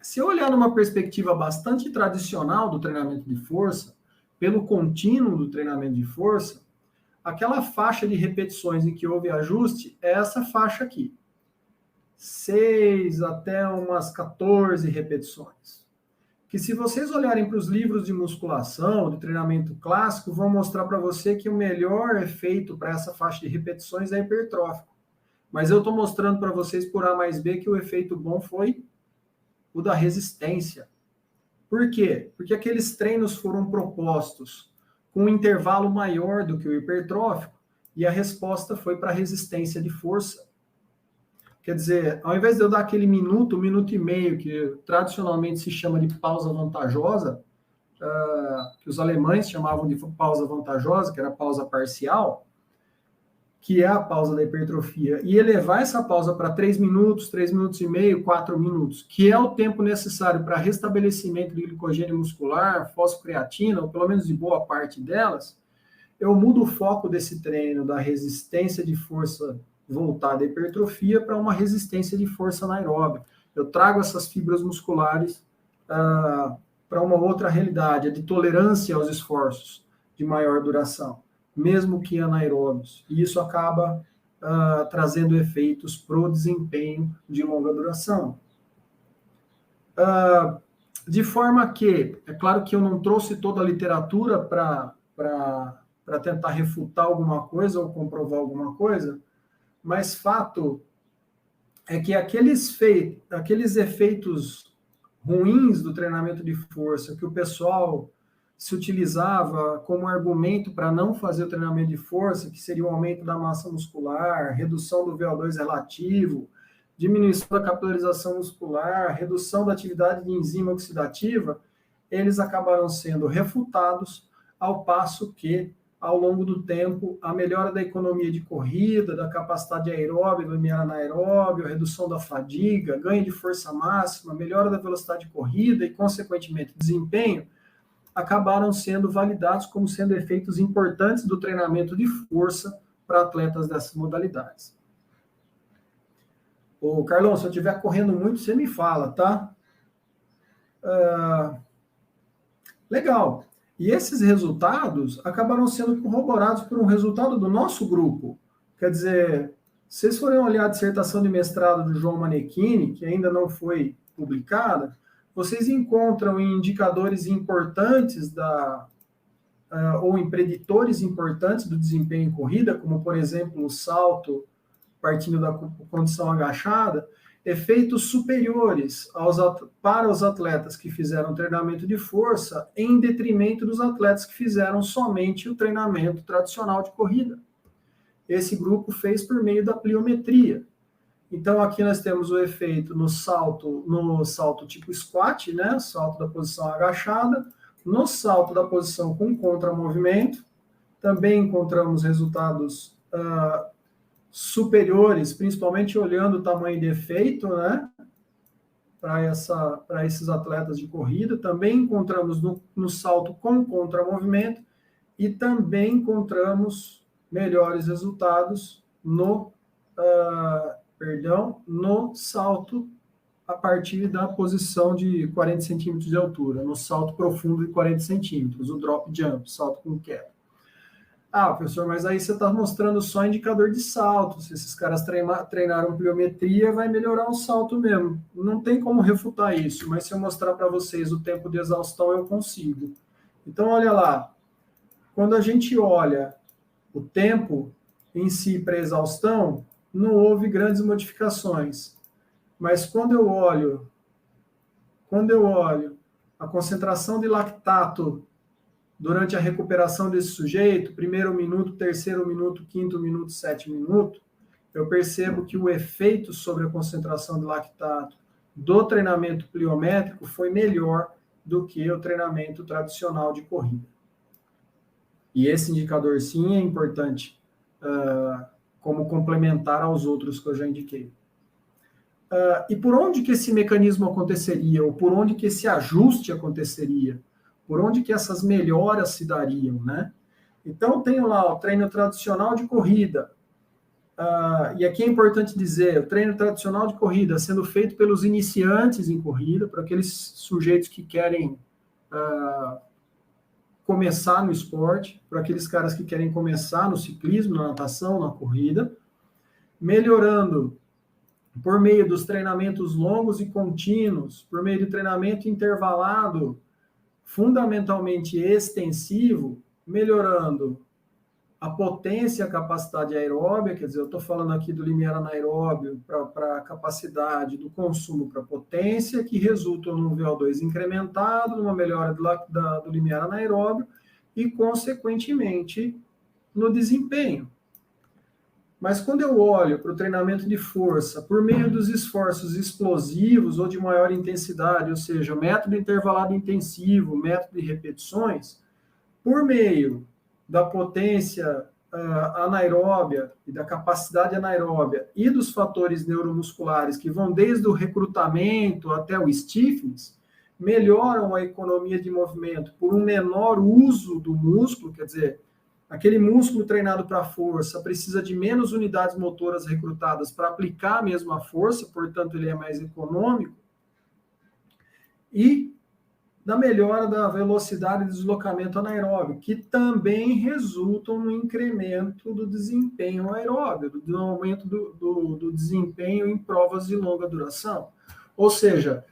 S4: Se eu olhar numa perspectiva bastante tradicional do treinamento de força, pelo contínuo do treinamento de força, aquela faixa de repetições em que houve ajuste é essa faixa aqui. 6 até umas 14 repetições. Que se vocês olharem para os livros de musculação, de treinamento clássico, vão mostrar para você que o melhor efeito para essa faixa de repetições é hipertrófico. Mas eu estou mostrando para vocês por A mais B que o efeito bom foi o da resistência. Por quê? Porque aqueles treinos foram propostos com um intervalo maior do que o hipertrófico e a resposta foi para a resistência de força. Quer dizer, ao invés de eu dar aquele minuto e meio, que tradicionalmente se chama de pausa vantajosa, que os alemães chamavam de pausa vantajosa, que era pausa parcial, que é a pausa da hipertrofia, e elevar essa pausa para 3 minutos e meio, 4 minutos, que é o tempo necessário para restabelecimento de glicogênio muscular, fosfocreatina, ou pelo menos de boa parte delas, eu mudo o foco desse treino da resistência de força voltada à hipertrofia para uma resistência de força anaeróbica. Eu trago essas fibras musculares para uma outra realidade, a de tolerância aos esforços de maior duração, mesmo que anaeróbios. E isso acaba trazendo efeitos para o desempenho de longa duração. De forma que, é claro que eu não trouxe toda a literatura para tentar refutar alguma coisa ou comprovar alguma coisa, mas fato é que aqueles efeitos ruins do treinamento de força que o pessoal se utilizava como argumento para não fazer o treinamento de força, que seria o aumento da massa muscular, redução do VO2 relativo, diminuição da capilarização muscular, redução da atividade de enzima oxidativa, eles acabaram sendo refutados, ao passo que, ao longo do tempo, a melhora da economia de corrida, da capacidade aeróbica, do limiar anaeróbio, a redução da fadiga, ganho de força máxima, melhora da velocidade de corrida e, consequentemente, desempenho, acabaram sendo validados como sendo efeitos importantes do treinamento de força para atletas dessas modalidades. Ô, Carlão, se eu estiver correndo muito, você me fala, tá? Legal. E esses resultados acabaram sendo corroborados por um resultado do nosso grupo. Quer dizer, se vocês forem olhar a dissertação de mestrado do João Manechini, que ainda não foi publicada, vocês encontram em indicadores importantes ou em preditores importantes do desempenho em corrida, como, por exemplo, o salto partindo da condição agachada, efeitos superiores para os atletas que fizeram treinamento de força em detrimento dos atletas que fizeram somente o treinamento tradicional de corrida. Esse grupo fez por meio da pliometria. Então, aqui nós temos o efeito no salto tipo squat, né? Salto da posição agachada, no salto da posição com contramovimento. Também encontramos resultados superiores, principalmente olhando o tamanho de efeito, né? Para esses atletas de corrida. Também encontramos no salto com contramovimento e também encontramos melhores resultados no salto a partir da posição de 40 centímetros de altura, no salto profundo de 40 centímetros, o drop jump, salto com queda. Professor, mas aí você está mostrando só indicador de salto. Se esses caras treinaram pliometria, vai melhorar o salto mesmo. Não tem como refutar isso, mas se eu mostrar para vocês o tempo de exaustão, eu consigo. Então, olha lá. Quando a gente olha o tempo em si para exaustão, não houve grandes modificações. Mas quando eu olho a concentração de lactato durante a recuperação desse sujeito, primeiro minuto, terceiro minuto, quinto minuto, sétimo minuto, eu percebo que o efeito sobre a concentração de lactato do treinamento pliométrico foi melhor do que o treinamento tradicional de corrida. E esse indicador, sim, é importante como complementar aos outros que eu já indiquei. E por onde que esse mecanismo aconteceria, ou por onde que esse ajuste aconteceria? Por onde que essas melhoras se dariam, né? Então, eu tenho lá o treino tradicional de corrida. E aqui é importante dizer, o treino tradicional de corrida sendo feito pelos iniciantes em corrida, para aqueles sujeitos que querem começar no esporte, para aqueles caras que querem começar no ciclismo, na natação, na corrida, melhorando por meio dos treinamentos longos e contínuos, por meio de treinamento intervalado, fundamentalmente extensivo, melhorando a potência e a capacidade aeróbia, quer dizer, eu estou falando aqui do limiar anaeróbio para a capacidade do consumo para potência, que resultam num VO2 incrementado, numa melhora do limiar anaeróbio e, consequentemente, no desempenho. Mas quando eu olho para o treinamento de força por meio dos esforços explosivos ou de maior intensidade, ou seja, método intervalado intensivo, método de repetições, por meio da potência anaeróbia e da capacidade anaeróbia e dos fatores neuromusculares que vão desde o recrutamento até o stiffness, melhoram a economia de movimento por um menor uso do músculo, quer dizer, aquele músculo treinado para força precisa de menos unidades motoras recrutadas para aplicar a mesma força, portanto, ele é mais econômico. E da melhora da velocidade de deslocamento anaeróbio, que também resultam no incremento do desempenho aeróbio, do aumento do desempenho em provas de longa duração. Ou seja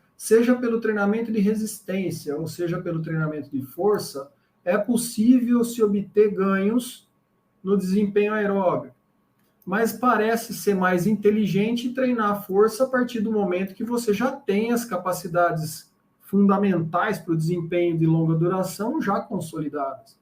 S4: pelo treinamento de resistência, ou seja pelo treinamento de força, é possível se obter ganhos no desempenho aeróbio. Mas parece ser mais inteligente treinar a força a partir do momento que você já tem as capacidades fundamentais para o desempenho de longa duração já consolidadas.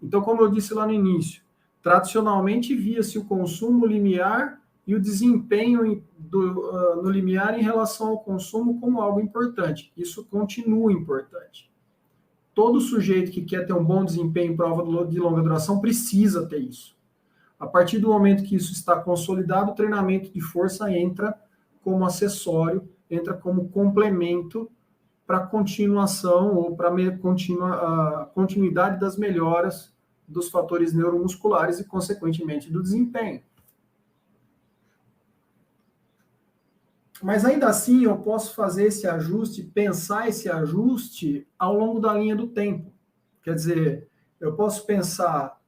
S4: Então, como eu disse lá no início, tradicionalmente via-se o consumo limiar e o desempenho no limiar em relação ao consumo como algo importante. Isso continua importante. Todo sujeito que quer ter um bom desempenho em prova de longa duração precisa ter isso. A partir do momento que isso está consolidado, o treinamento de força entra como acessório, entra como complemento para a continuação ou para a continuidade das melhoras dos fatores neuromusculares e, consequentemente, do desempenho. Mas, ainda assim, eu posso fazer esse ajuste, pensar esse ajuste ao longo da linha do tempo. Quer dizer, eu posso pensar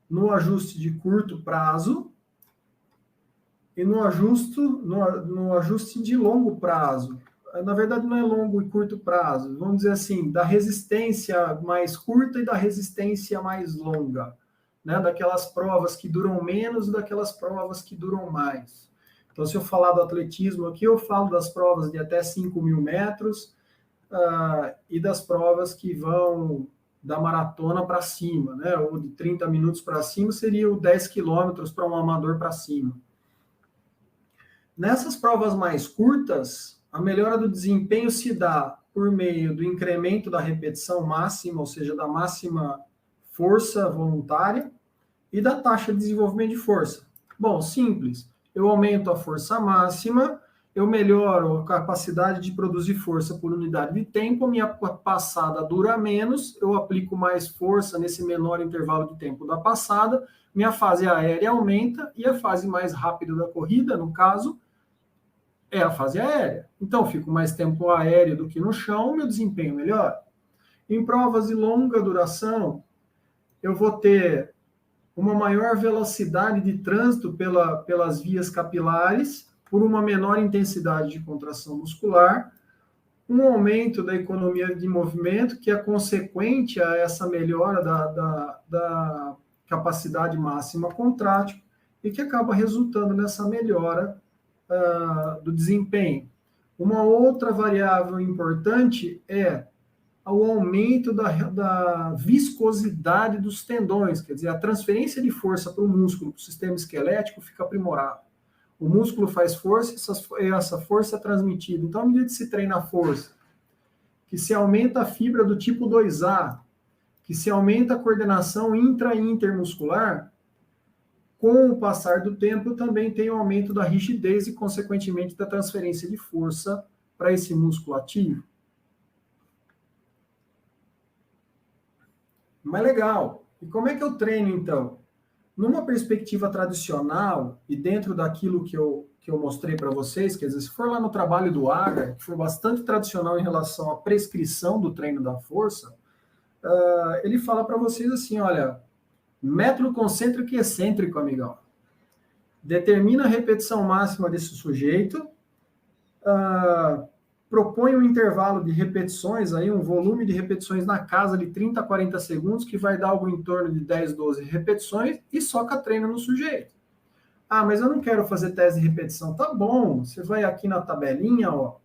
S4: no ajuste de curto prazo e no ajuste de longo prazo. Na verdade, não é longo e curto prazo, vamos dizer assim, da resistência mais curta e da resistência mais longa, né? Daquelas provas que duram menos e daquelas provas que duram mais. Então, se eu falar do atletismo aqui, eu falo das provas de até 5.000 metros e das provas que vão da maratona para cima, né? Ou de 30 minutos para cima seria o 10 quilômetros para um amador para cima. Nessas provas mais curtas, a melhora do desempenho se dá por meio do incremento da repetição máxima, ou seja, da máxima força voluntária, e da taxa de desenvolvimento de força. Bom, simples. Eu aumento a força máxima, eu melhoro a capacidade de produzir força por unidade de tempo, minha passada dura menos, eu aplico mais força nesse menor intervalo de tempo da passada, minha fase aérea aumenta e a fase mais rápida da corrida, no caso, é a fase aérea. Então, fico mais tempo aéreo do que no chão, meu desempenho melhora. Em provas de longa duração, eu vou ter uma maior velocidade de trânsito pelas vias capilares, por uma menor intensidade de contração muscular, um aumento da economia de movimento, que é consequente a essa melhora da capacidade máxima contrátil, e que acaba resultando nessa melhora do desempenho. Uma outra variável importante é o aumento da viscosidade dos tendões, quer dizer, a transferência de força para o músculo, para o sistema esquelético, fica aprimorado. O músculo faz força e essa força é transmitida. Então, à medida que se treina a força, que se aumenta a fibra do tipo 2A, que se aumenta a coordenação intra e intermuscular, com o passar do tempo também tem o aumento da rigidez e, consequentemente, da transferência de força para esse músculo ativo. Mas legal. E como é que eu treino, então? Numa perspectiva tradicional, e dentro daquilo que eu mostrei para vocês, quer dizer, se for lá no trabalho do Agar, que foi bastante tradicional em relação à prescrição do treino da força, ele fala para vocês assim, olha, método concêntrico e excêntrico, amigão. Determina a repetição máxima desse sujeito, propõe um intervalo de repetições, aí, um volume de repetições na casa de 30 a 40 segundos, que vai dar algo em torno de 10, 12 repetições, e soca treino no sujeito. Ah, mas eu não quero fazer teste de repetição. Tá bom, você vai aqui na tabelinha, ó,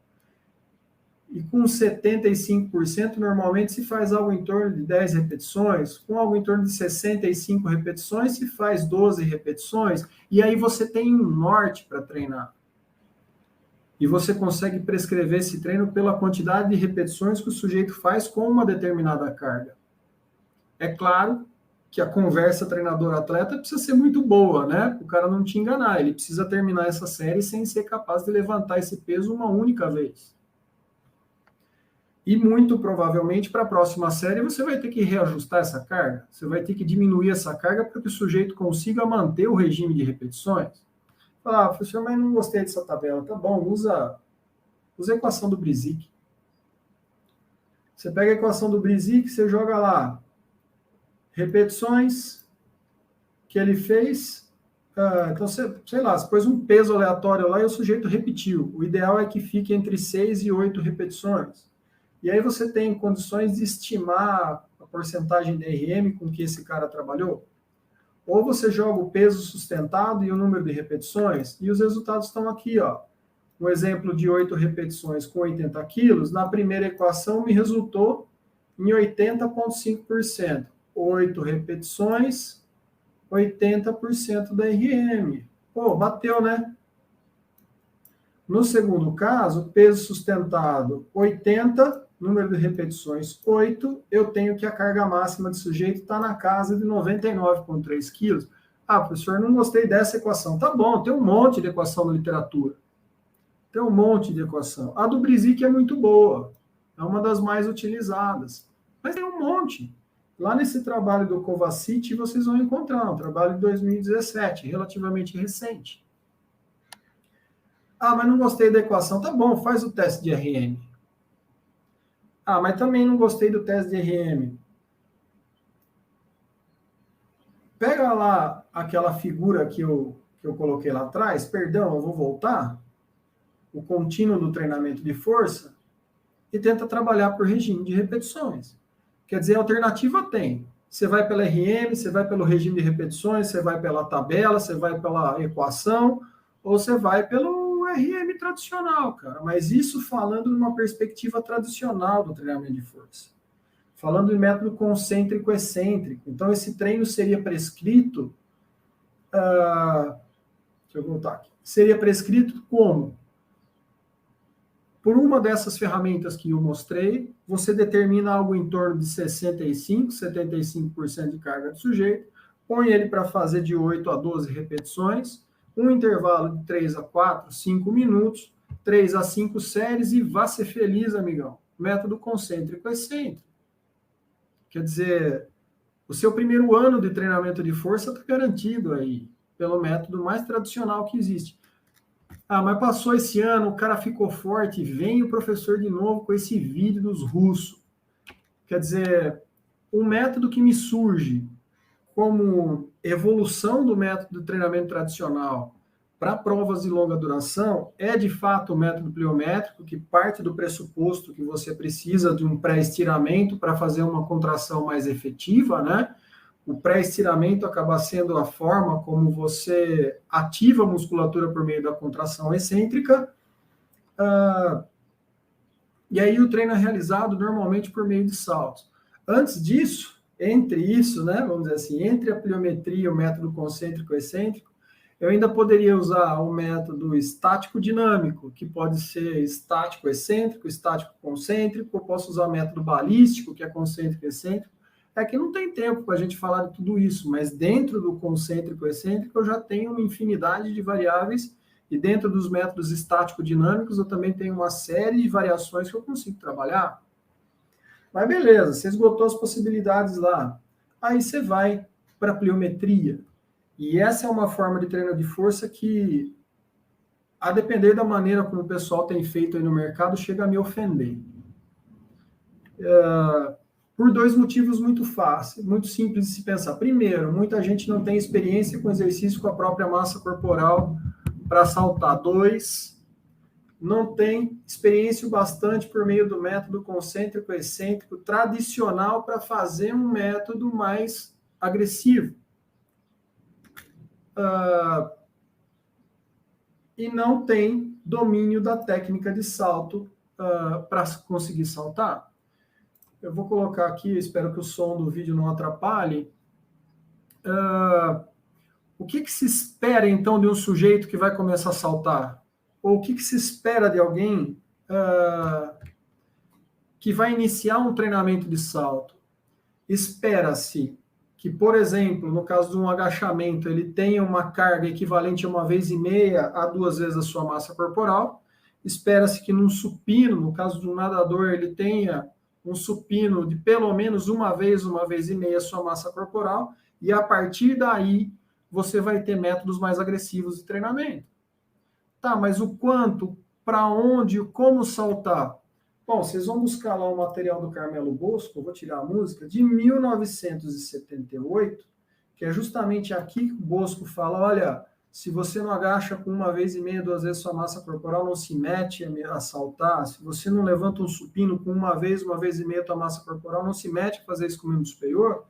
S4: e com 75% normalmente se faz algo em torno de 10 repetições, com algo em torno de 65 repetições se faz 12 repetições, e aí você tem um norte para treinar. E você consegue prescrever esse treino pela quantidade de repetições que o sujeito faz com uma determinada carga. É claro que a conversa treinador-atleta precisa ser muito boa, né? O cara não te enganar, ele precisa terminar essa série sem ser capaz de levantar esse peso uma única vez. E muito provavelmente para a próxima série você vai ter que reajustar essa carga, você vai ter que diminuir essa carga para que o sujeito consiga manter o regime de repetições. Ah, professor, mas não gostei dessa tabela. Tá bom, usa a equação do Brizic. Você pega a equação do Brizic, você joga lá repetições que ele fez. Então, sei lá, você pôs um peso aleatório lá e o sujeito repetiu. O ideal é que fique entre 6 e 8 repetições. E aí você tem condições de estimar a porcentagem de RM com que esse cara trabalhou. Ou você joga o peso sustentado e o número de repetições, e os resultados estão aqui, ó. Um exemplo de 8 repetições com 80 quilos, na primeira equação me resultou em 80,5%. 8 repetições, 80% da RM. Pô, bateu, né? No segundo caso, peso sustentado 80, número de repetições 8, eu tenho que a carga máxima de sujeito está na casa de 99,3 quilos. Ah, professor, não gostei dessa equação. Tá bom, tem um monte de equação na literatura. Tem um monte de equação. A do Brizic é muito boa, é uma das mais utilizadas. Mas tem um monte. Lá nesse trabalho do Kovacic, vocês vão encontrar um trabalho de 2017, relativamente recente. Ah, mas não gostei da equação. Tá bom, faz o teste de RM. Ah, mas também não gostei do teste de RM. Pega lá aquela figura que eu coloquei lá atrás, perdão, eu vou voltar, o contínuo do treinamento de força, e tenta trabalhar por regime de repetições. Quer dizer, a alternativa tem. Você vai pela RM, você vai pelo regime de repetições, você vai pela tabela, você vai pela equação, ou você vai pelo RM tradicional, cara. Mas isso falando numa perspectiva tradicional do treinamento de força. Falando em método concêntrico-excêntrico. Então, esse treino seria prescrito... deixa eu voltar aqui. Seria prescrito como? Por uma dessas ferramentas que eu mostrei, você determina algo em torno de 65%, 75% de carga do sujeito, põe ele para fazer de 8 a 12 repetições, um intervalo de 3 a 4, 5 minutos, 3 a 5 séries e vá ser feliz, amigão. Método concêntrico-excêntrico. Quer dizer, o seu primeiro ano de treinamento de força está garantido aí, pelo método mais tradicional que existe. Ah, mas passou esse ano, o cara ficou forte, vem o professor de novo com esse vídeo dos russos. Quer dizer, um método que me surge como evolução do método de treinamento tradicional para provas de longa duração é, de fato, o método pliométrico, que parte do pressuposto que você precisa de um pré-estiramento para fazer uma contração mais efetiva, né? O pré-estiramento acaba sendo a forma como você ativa a musculatura por meio da contração excêntrica. E aí o treino é realizado normalmente por meio de saltos. Antes disso, entre isso, né, vamos dizer assim, entre a pliometria e o método concêntrico-excêntrico, eu ainda poderia usar o método estático-dinâmico, que pode ser estático-excêntrico, estático-concêntrico, eu posso usar o método balístico, que é concêntrico-excêntrico. É que não tem tempo para a gente falar de tudo isso, mas dentro do concêntrico-excêntrico eu já tenho uma infinidade de variáveis, e dentro dos métodos estático-dinâmicos eu também tenho uma série de variações que eu consigo trabalhar. Mas beleza, você esgotou as possibilidades lá. Aí você vai para a pliometria. E essa é uma forma de treino de força que, a depender da maneira como o pessoal tem feito aí no mercado, chega a me ofender. Por dois motivos muito fáceis, muito simples de se pensar. Primeiro, muita gente não tem experiência com exercício com a própria massa corporal para saltar. 2, não tem experiência o bastante por meio do método concêntrico-excêntrico tradicional para fazer um método mais agressivo. E não tem domínio da técnica de salto para conseguir saltar. Eu vou colocar aqui, espero que o som do vídeo não atrapalhe. O que se espera, então, de um sujeito que vai começar a saltar? Ou o que se espera de alguém que vai iniciar um treinamento de salto? Espera-se que, por exemplo, no caso de um agachamento, ele tenha uma carga equivalente a 1,5 a 2 vezes a sua massa corporal. Espera-se que num supino, no caso de um nadador, ele tenha um supino de pelo menos 1,5 a sua massa corporal, e a partir daí você vai ter métodos mais agressivos de treinamento. Tá, mas o quanto, para onde, como saltar? Bom, vocês vão buscar lá o material do Carmelo Bosco, eu vou tirar a música, de 1978, que é justamente aqui que o Bosco fala, olha, se você não agacha com 1,5, 2 vezes sua massa corporal, não se mete a saltar. Se você não levanta um supino com 1,5 tua massa corporal, não se mete a fazer isso com o membro superior.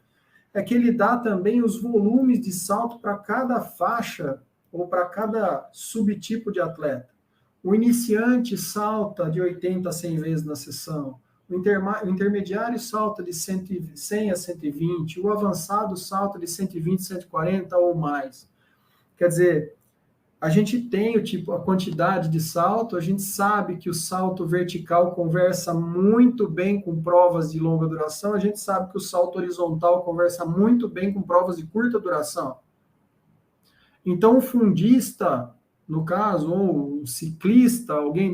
S4: É que ele dá também os volumes de salto para cada faixa ou para cada subtipo de atleta. O iniciante salta de 80 a 100 vezes na sessão. O intermediário salta de 100 a 120. O avançado salta de 120 a 140 ou mais. Quer dizer, a gente tem a quantidade de salto, a gente sabe que o salto vertical conversa muito bem com provas de longa duração, a gente sabe que o salto horizontal conversa muito bem com provas de curta duração. Então, o fundista, no caso, ou o ciclista, alguém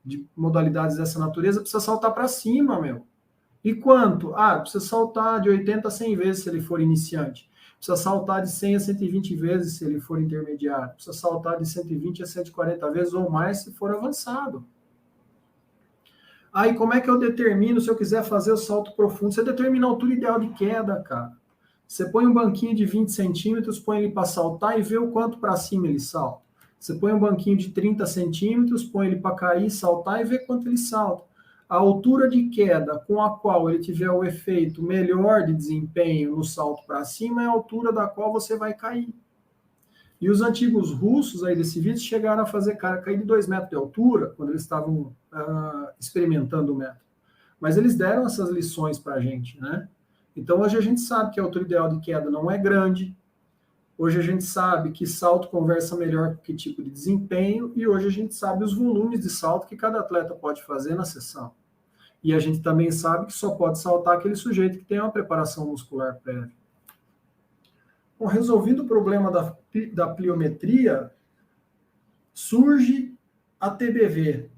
S4: de modalidades dessa natureza, precisa saltar para cima, meu. E quanto? Precisa saltar de 80 a 100 vezes se ele for iniciante. Precisa saltar de 100 a 120 vezes se ele for intermediário. Precisa saltar de 120 a 140 vezes ou mais se for avançado. Aí, como é que eu determino se eu quiser fazer o salto profundo? Você determina a altura ideal de queda, cara. Você põe um banquinho de 20 centímetros, põe ele para saltar e vê o quanto para cima ele salta. Você põe um banquinho de 30 centímetros, põe ele para cair, saltar e vê quanto ele salta. A altura de queda com a qual ele tiver o efeito melhor de desempenho no salto para cima é a altura da qual você vai cair. E os antigos russos aí desse vídeo chegaram a fazer cara cair de 2 metros de altura, quando eles estavam experimentando o método. Mas eles deram essas lições para a gente, né? Então, hoje a gente sabe que a altura ideal de queda não é grande, hoje a gente sabe que salto conversa melhor com que tipo de desempenho, e hoje a gente sabe os volumes de salto que cada atleta pode fazer na sessão. E a gente também sabe que só pode saltar aquele sujeito que tem uma preparação muscular prévia. Bom, resolvido o problema da pliometria, surge a TBV.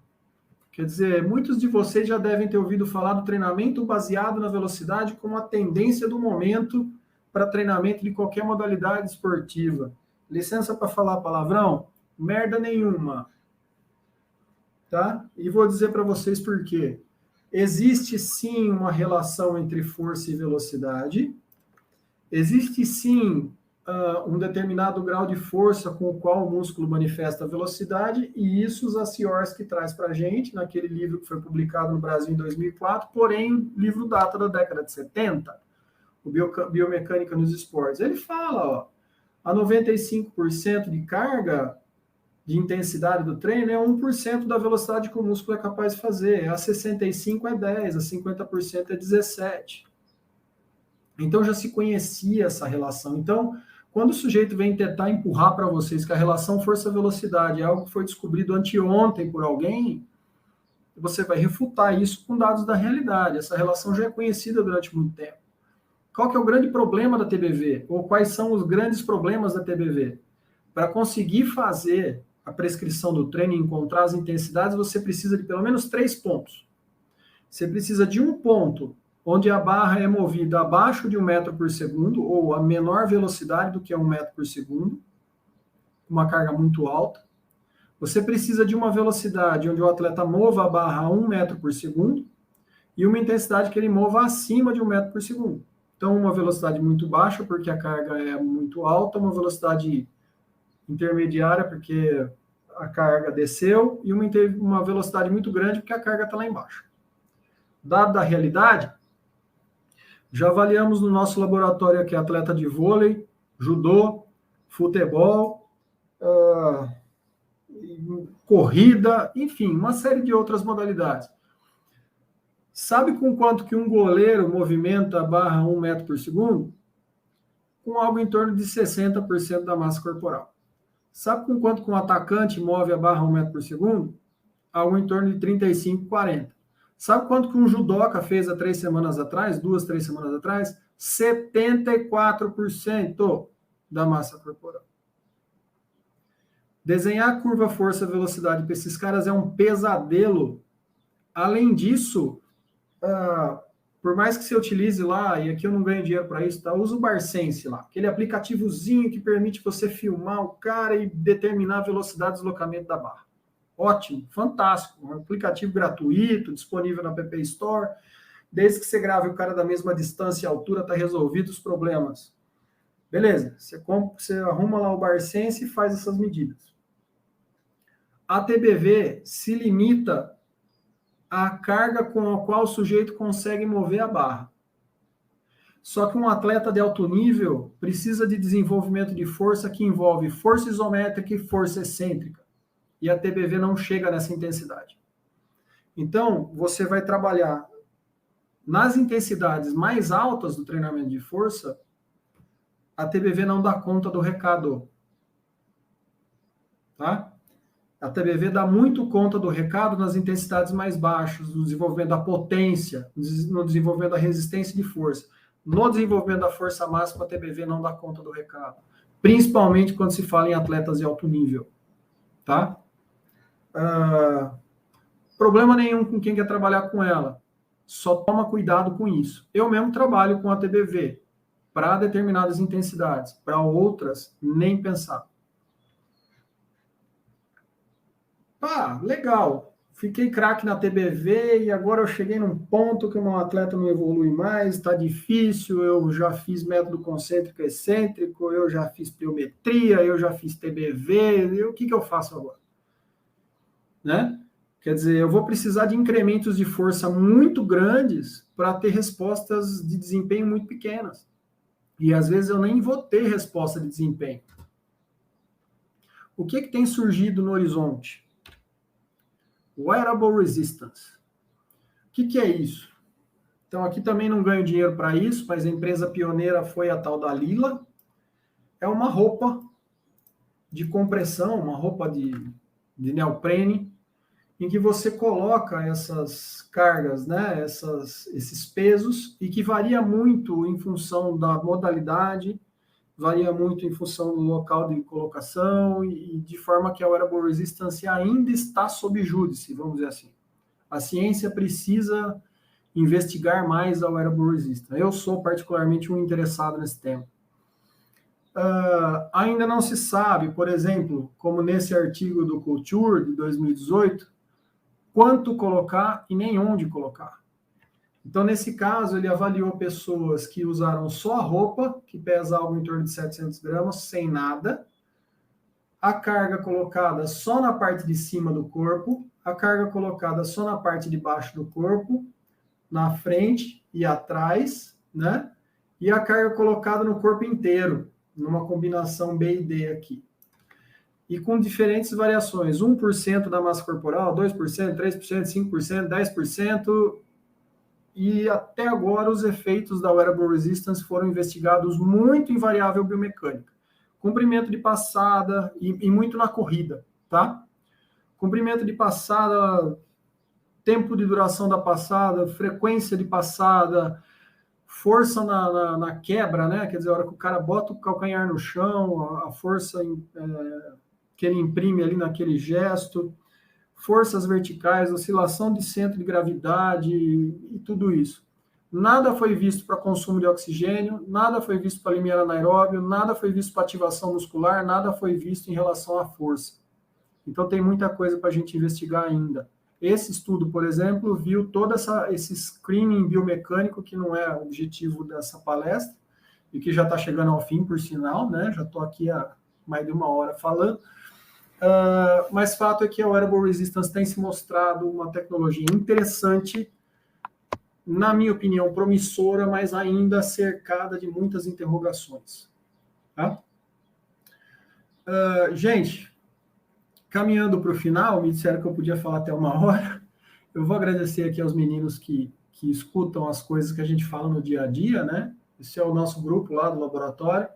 S4: Quer dizer, muitos de vocês já devem ter ouvido falar do treinamento baseado na velocidade como a tendência do momento para treinamento de qualquer modalidade esportiva. Licença para falar palavrão? Merda nenhuma. Tá? E vou dizer para vocês por quê. Existe sim uma relação entre força e velocidade. Existe sim um determinado grau de força com o qual o músculo manifesta a velocidade, e isso o Zaciorski traz para a gente, naquele livro que foi publicado no Brasil em 2004, porém o livro data da década de 70, o Biomecânica nos Esportes. Ele fala, ó, a 95% de carga de intensidade do treino é 1% da velocidade que o músculo é capaz de fazer, a 65% é 10%, a 50% é 17%. Então já se conhecia essa relação. Então, quando o sujeito vem tentar empurrar para vocês que a relação força-velocidade é algo que foi descobrido anteontem por alguém, você vai refutar isso com dados da realidade. Essa relação já é conhecida durante muito tempo. Qual que é o grande problema da TBV? Ou quais são os grandes problemas da TBV? Para conseguir fazer a prescrição do treino e encontrar as intensidades, você precisa de pelo menos 3 pontos. Você precisa de um ponto onde a barra é movida abaixo de 1 metro por segundo, ou a menor velocidade do que 1 metro por segundo, uma carga muito alta. Você precisa de uma velocidade onde o atleta mova a barra a 1 metro por segundo, e uma intensidade que ele mova acima de 1 metro por segundo. Então, uma velocidade muito baixa, porque a carga é muito alta, uma velocidade intermediária, porque a carga desceu, e uma velocidade muito grande, porque a carga está lá embaixo. Dado da realidade, já avaliamos no nosso laboratório aqui atleta de vôlei, judô, futebol, corrida, enfim, uma série de outras modalidades. Sabe com quanto que um goleiro movimenta a barra 1 metro por segundo? Com algo em torno de 60% da massa corporal. Sabe com quanto que um atacante move a barra 1 metro por segundo? Algo em torno de 35, 40. Sabe quanto que um judoca fez há 3 semanas atrás, 2, 3 semanas atrás? 74% da massa corporal. Desenhar a curva força-velocidade para esses caras é um pesadelo. Além disso, por mais que você utilize lá, e aqui eu não ganho dinheiro para isso, tá? Usa o Barsense lá, aquele aplicativozinho que permite você filmar o cara e determinar a velocidade de deslocamento da barra. Ótimo, fantástico, um aplicativo gratuito, disponível na App Store, desde que você grave o cara da mesma distância e altura, está resolvido os problemas. Beleza, você arruma lá o Barsense e faz essas medidas. A TBV se limita à carga com a qual o sujeito consegue mover a barra. Só que um atleta de alto nível precisa de desenvolvimento de força que envolve força isométrica e força excêntrica. E a TBV não chega nessa intensidade. Então, você vai trabalhar nas intensidades mais altas do treinamento de força, a TBV não dá conta do recado. Tá? A TBV dá muito conta do recado nas intensidades mais baixas, no desenvolvimento da potência, no desenvolvimento da resistência de força. No desenvolvimento da força máxima, a TBV não dá conta do recado. Principalmente quando se fala em atletas de alto nível. Tá? Problema nenhum com quem quer trabalhar com ela. Só toma cuidado com isso. Eu mesmo trabalho com a TBV para determinadas intensidades. Para outras, nem pensar. Legal. Fiquei craque na TBV e agora eu cheguei num ponto que o meu atleta não evolui mais, está difícil, eu já fiz método concêntrico excêntrico, eu já fiz pliometria, eu já fiz TBV, e o que eu faço agora? Né? Quer dizer, eu vou precisar de incrementos de força muito grandes para ter respostas de desempenho muito pequenas. E às vezes eu nem vou ter resposta de desempenho. o que tem surgido no horizonte? Wearable Resistance. O que é isso? Então, aqui também não ganho dinheiro para isso, mas a empresa pioneira foi a tal da Lila. É uma roupa de compressão, uma roupa de neoprene, em que você coloca essas cargas, né, esses pesos, e que varia muito em função da modalidade, varia muito em função do local de colocação, e de forma que a Wearable Resistance ainda está sob júdice, vamos dizer assim. A ciência precisa investigar mais a Wearable Resistance. Eu sou particularmente um interessado nesse tema. Ainda não se sabe, por exemplo, como nesse artigo do Couture, de 2018, quanto colocar e nem onde colocar. Então, nesse caso, ele avaliou pessoas que usaram só a roupa, que pesa algo em torno de 700 gramas, sem nada, a carga colocada só na parte de cima do corpo, a carga colocada só na parte de baixo do corpo, na frente e atrás, né? E a carga colocada no corpo inteiro, numa combinação B e D aqui. E com diferentes variações, 1% da massa corporal, 2%, 3%, 5%, 10%, e até agora os efeitos da Wearable Resistance foram investigados muito em variável biomecânica. Comprimento de passada e muito na corrida, tá? Comprimento de passada, tempo de duração da passada, frequência de passada, força na quebra, né? Quer dizer, a hora que o cara bota o calcanhar no chão, a força que ele imprime ali naquele gesto, forças verticais, oscilação de centro de gravidade e tudo isso. Nada foi visto para consumo de oxigênio, nada foi visto para limiar anaeróbio, nada foi visto para ativação muscular, nada foi visto em relação à força. Então tem muita coisa para a gente investigar ainda. Esse estudo, por exemplo, viu todo esse screening biomecânico, que não é o objetivo dessa palestra, e que já está chegando ao fim, por sinal, né? Já estou aqui há mais de 1 hora falando. Mas fato é que a Wearable Resistance tem se mostrado uma tecnologia interessante, na minha opinião, promissora, mas ainda cercada de muitas interrogações. Tá? Gente, caminhando para o final, me disseram que eu podia falar até 1 hora. Eu vou agradecer aqui aos meninos que escutam as coisas que a gente fala no dia a dia, né? Esse é o nosso grupo lá do laboratório.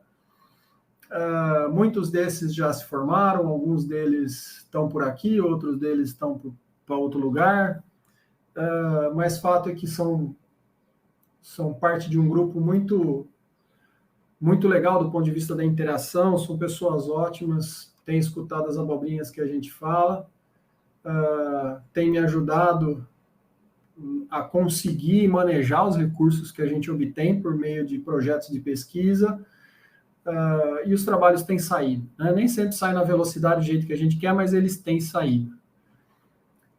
S4: Muitos desses já se formaram, alguns deles estão por aqui, outros deles estão para outro lugar, mas fato é que são parte de um grupo muito, muito legal do ponto de vista da interação, são pessoas ótimas, têm escutado as abobrinhas que a gente fala, têm me ajudado a conseguir manejar os recursos que a gente obtém por meio de projetos de pesquisa, e os trabalhos têm saído. Né? Nem sempre sai na velocidade do jeito que a gente quer, mas eles têm saído.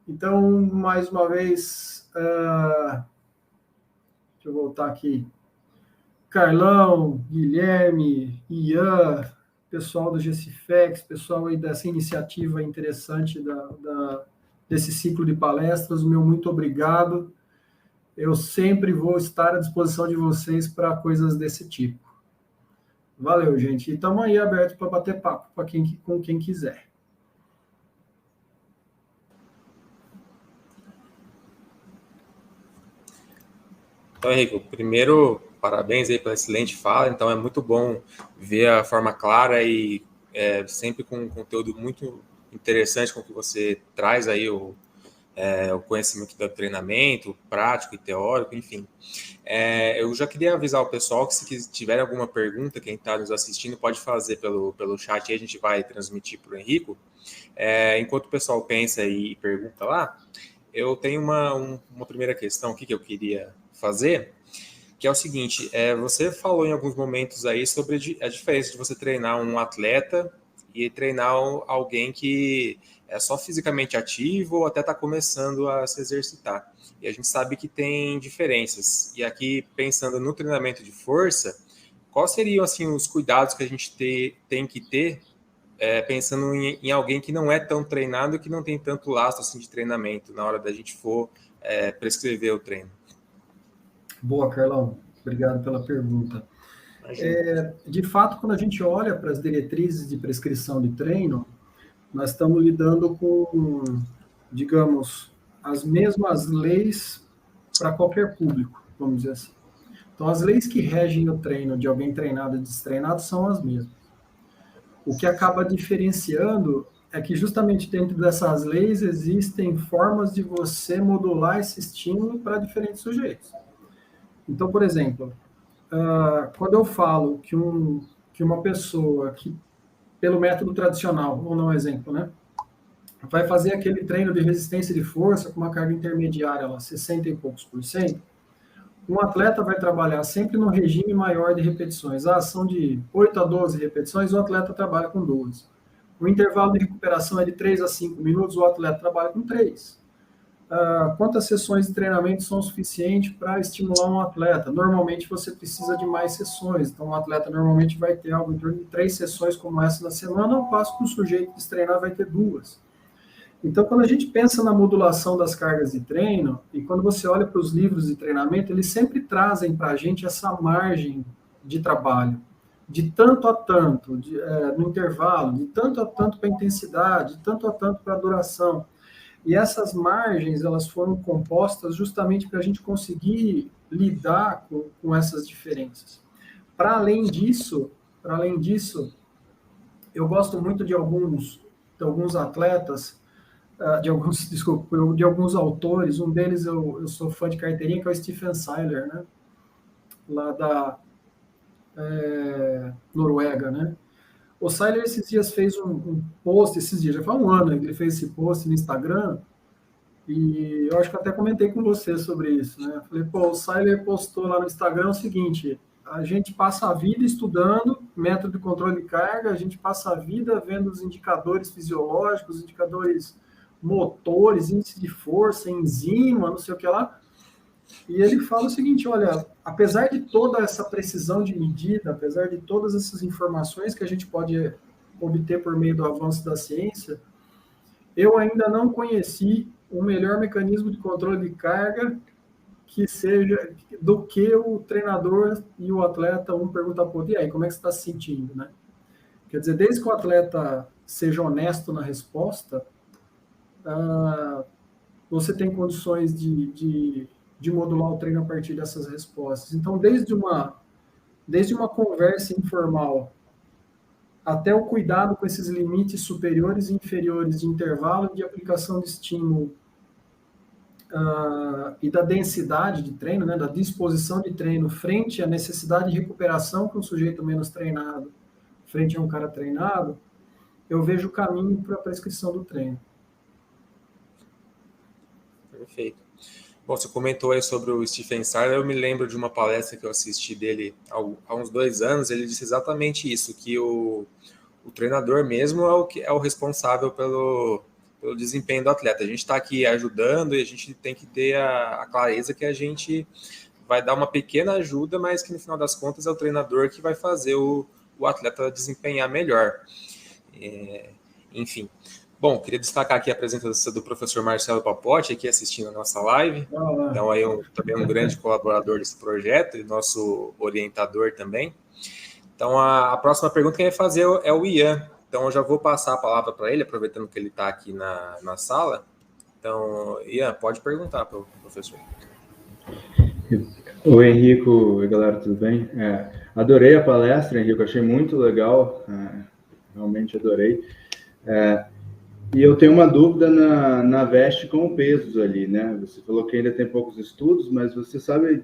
S4: Então, mais uma vez, deixa eu voltar aqui. Carlão, Guilherme, Ian, pessoal do GCFEX, pessoal aí dessa iniciativa interessante desse ciclo de palestras, o meu muito obrigado. Eu sempre vou estar à disposição de vocês para coisas desse tipo. Valeu, gente. E estamos aí abertos para bater papo com quem quiser.
S1: Então, Henrique, primeiro, parabéns aí pela excelente fala. Então, é muito bom ver a forma clara e sempre com um conteúdo muito interessante com que você traz aí o conhecimento do treinamento, prático e teórico, enfim. Eu já queria avisar o pessoal que se tiver alguma pergunta, quem está nos assistindo pode fazer pelo chat e a gente vai transmitir para o Henrico. Enquanto o pessoal pensa e pergunta lá, eu tenho uma primeira questão aqui que eu queria fazer, que é o seguinte, você falou em alguns momentos aí sobre a diferença de você treinar um atleta e treinar alguém que é só fisicamente ativo ou até está começando a se exercitar. E a gente sabe que tem diferenças. E aqui, pensando no treinamento de força, quais seriam assim, os cuidados que a gente tem que ter pensando em alguém que não é tão treinado e que não tem tanto lastro assim, de treinamento na hora da gente for prescrever o treino?
S4: Boa, Carlão. Obrigado pela pergunta. De fato, quando a gente olha para as diretrizes de prescrição de treino, nós estamos lidando com, digamos, as mesmas leis para qualquer público, vamos dizer assim. Então, as leis que regem o treino de alguém treinado e destreinado são as mesmas. O que acaba diferenciando é que justamente dentro dessas leis existem formas de você modular esse estímulo para diferentes sujeitos. Então, por exemplo, quando eu falo que uma pessoa que, pelo método tradicional, vou dar um exemplo, né, vai fazer aquele treino de resistência de força com uma carga intermediária, lá, 60 e poucos %, um atleta vai trabalhar sempre no regime maior de repetições. A ação de 8 a 12 repetições, o atleta trabalha com 12. O intervalo de recuperação é de 3 a 5 minutos, o atleta trabalha com 3. Quantas sessões de treinamento são suficientes para estimular um atleta? Normalmente você precisa de mais sessões, então o atleta normalmente vai ter algo em torno de 3 sessões como essa na semana, ao passo que o sujeito destreinado vai ter 2. Então, quando a gente pensa na modulação das cargas de treino, e quando você olha para os livros de treinamento, eles sempre trazem para a gente essa margem de trabalho, de tanto a tanto, no intervalo, de tanto a tanto para a intensidade, de tanto a tanto para a duração. E essas margens, elas foram compostas justamente para a gente conseguir lidar com essas diferenças. Para além disso, eu gosto muito de alguns atletas, de alguns autores. Um deles eu sou fã de carteirinha, que é o Stephen Seiler, né? Lá da Noruega, né? O Seiler esses dias fez um post, já faz um ano que ele fez esse post no Instagram, e eu acho que até comentei com você sobre isso, né? Falei, o Seiler postou lá no Instagram o seguinte: a gente passa a vida estudando método de controle de carga, a gente passa a vida vendo os indicadores fisiológicos, indicadores motores, índice de força, enzima, não sei o que lá. E ele fala o seguinte: olha, apesar de toda essa precisão de medida, apesar de todas essas informações que a gente pode obter por meio do avanço da ciência, eu ainda não conheci um melhor mecanismo de controle de carga que seja do que o treinador e o atleta, um pergunta para o outro: e aí, como é que você está se sentindo, né? Quer dizer, desde que o atleta seja honesto na resposta, você tem condições de modular o treino a partir dessas respostas. Então, desde uma conversa informal até o cuidado com esses limites superiores e inferiores de intervalo de aplicação de estímulo e da densidade de treino, né, da disposição de treino frente à necessidade de recuperação para um sujeito menos treinado, frente a um cara treinado, eu vejo o caminho para a prescrição do treino.
S1: Perfeito. Bom, você comentou aí sobre o Stephen Seiler. Eu me lembro de uma palestra que eu assisti dele há uns 2 anos. Ele disse exatamente isso, que o treinador mesmo é o responsável pelo desempenho do atleta. A gente está aqui ajudando e a gente tem que ter a clareza que a gente vai dar uma pequena ajuda, mas que no final das contas é o treinador que vai fazer o atleta desempenhar melhor. Enfim. Bom, queria destacar aqui a presença do professor Marcelo Papotti, aqui assistindo a nossa live. Então, aí também um grande colaborador desse projeto e nosso orientador também. Então, a próxima pergunta que eu ia fazer é o Ian. Então, eu já vou passar a palavra para ele, aproveitando que ele está aqui na sala. Então, Ian, pode perguntar para o professor.
S3: Oi, Henrico. Oi, galera, tudo bem? Adorei a palestra, Henrico, achei muito legal. Realmente adorei. E eu tenho uma dúvida na veste com pesos ali, né? Você falou que ainda tem poucos estudos, mas você sabe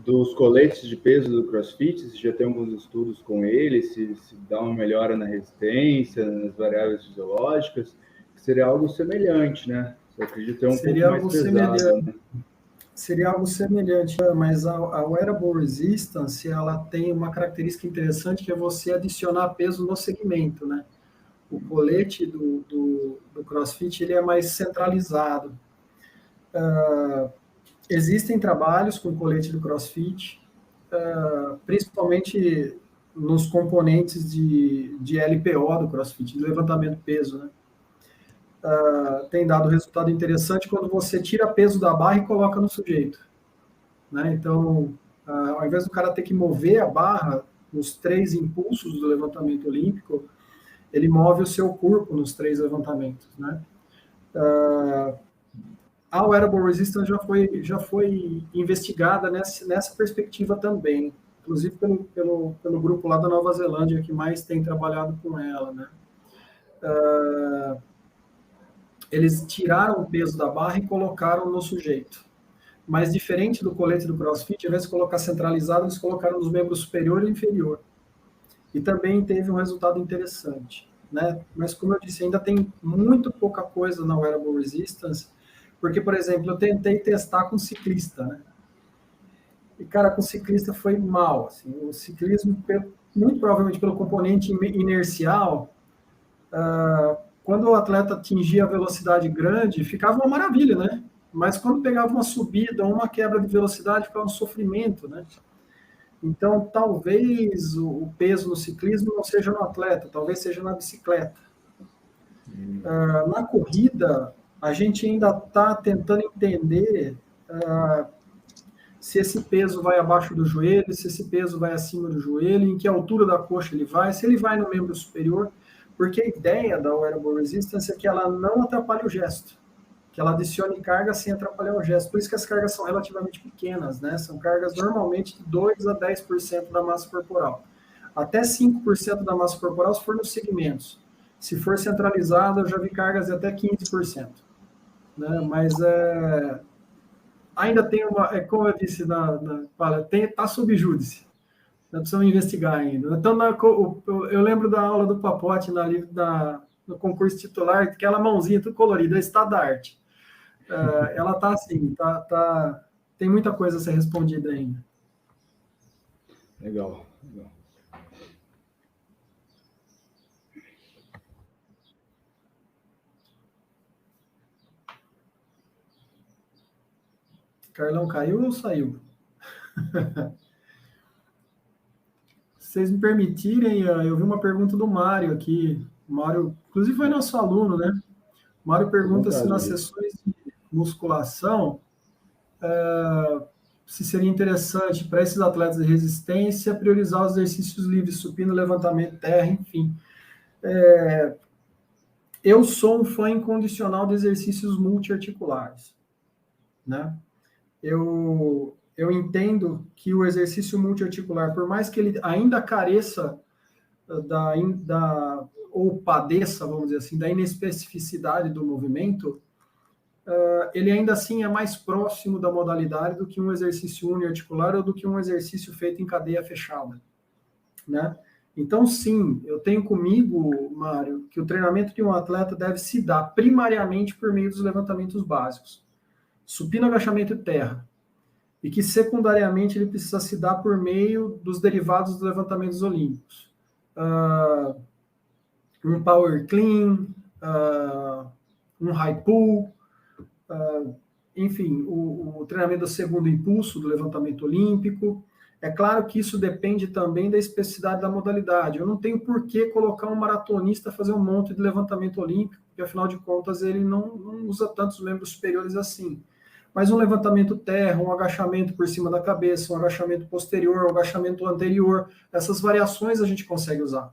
S3: dos coletes de peso do CrossFit, se já tem alguns estudos com ele, se dá uma melhora na resistência, nas variáveis fisiológicas, que seria algo semelhante, né? Eu acredito que é pouco mais pesado, né?
S4: Seria algo semelhante, mas a Wearable Resistance, ela tem uma característica interessante, que é você adicionar peso no segmento, né? O colete do CrossFit, ele é mais centralizado. Existem trabalhos com colete do CrossFit, principalmente nos componentes de LPO do CrossFit, de levantamento de peso, né? Tem dado resultado interessante quando você tira peso da barra e coloca no sujeito, né? Então, ao invés do cara ter que mover a barra nos 3 impulsos do levantamento olímpico, ele move o seu corpo nos 3 levantamentos, né? A Wearable Resistance já foi investigada nessa perspectiva também, inclusive pelo grupo lá da Nova Zelândia, que mais tem trabalhado com ela, né? Eles tiraram o peso da barra e colocaram no sujeito. Mas diferente do colete do CrossFit, ao invés de colocar centralizado, eles colocaram nos membros superior e inferior. E também teve um resultado interessante, né? Mas, como eu disse, ainda tem muito pouca coisa na Wearable Resistance, porque, por exemplo, eu tentei testar com ciclista, né? E, cara, com ciclista foi mal, assim. O ciclismo, muito provavelmente pelo componente inercial, quando o atleta atingia a velocidade grande, ficava uma maravilha, né? Mas quando pegava uma subida, uma quebra de velocidade, ficava um sofrimento, né? Então, talvez o peso no ciclismo não seja no atleta, talvez seja na bicicleta. Na corrida, a gente ainda está tentando entender se esse peso vai abaixo do joelho, se esse peso vai acima do joelho, em que altura da coxa ele vai, se ele vai no membro superior, porque a ideia da Wearable Resistance é que ela não atrapalhe o gesto, que ela adicione carga sem atrapalhar o gesto. Por isso que as cargas são relativamente pequenas, né? São cargas normalmente de 2 a 10% da massa corporal. Até 5% da massa corporal se for nos segmentos. Se for centralizado, eu já vi cargas de até 15%. Né? Mas ainda tem uma... como eu disse está sob júdice. Nós precisamos investigar ainda. Então, eu lembro da aula do Papote no concurso titular, aquela mãozinha tudo colorida, estado da arte. Ela está assim, tem muita coisa a ser respondida ainda.
S3: Legal.
S4: Carlão caiu ou saiu? Se vocês me permitirem, eu vi uma pergunta do Mário aqui. O Mário, inclusive, foi nosso aluno, né? O Mário pergunta se nas sessões de musculação, se seria interessante para esses atletas de resistência priorizar os exercícios livres, supino, levantamento, terra, enfim. Eu sou um fã incondicional de exercícios multiarticulares, né? Eu entendo que o exercício multiarticular, por mais que ele ainda careça ou padeça, vamos dizer assim, da inespecificidade do movimento, ele ainda assim é mais próximo da modalidade do que um exercício uniarticular ou do que um exercício feito em cadeia fechada, né? Então, sim, eu tenho comigo, Mário, que o treinamento de um atleta deve se dar primariamente por meio dos levantamentos básicos. Supino, agachamento e terra. E que, secundariamente, ele precisa se dar por meio dos derivados dos levantamentos olímpicos. Um power clean, um high pull, enfim, o treinamento do segundo impulso do levantamento olímpico. É claro que isso depende também da especificidade da modalidade. Eu não tenho por que colocar um maratonista a fazer um monte de levantamento olímpico, porque, afinal de contas, ele não usa tantos membros superiores assim. Mas um levantamento terra, um agachamento por cima da cabeça, um agachamento posterior, um agachamento anterior, essas variações a gente consegue usar,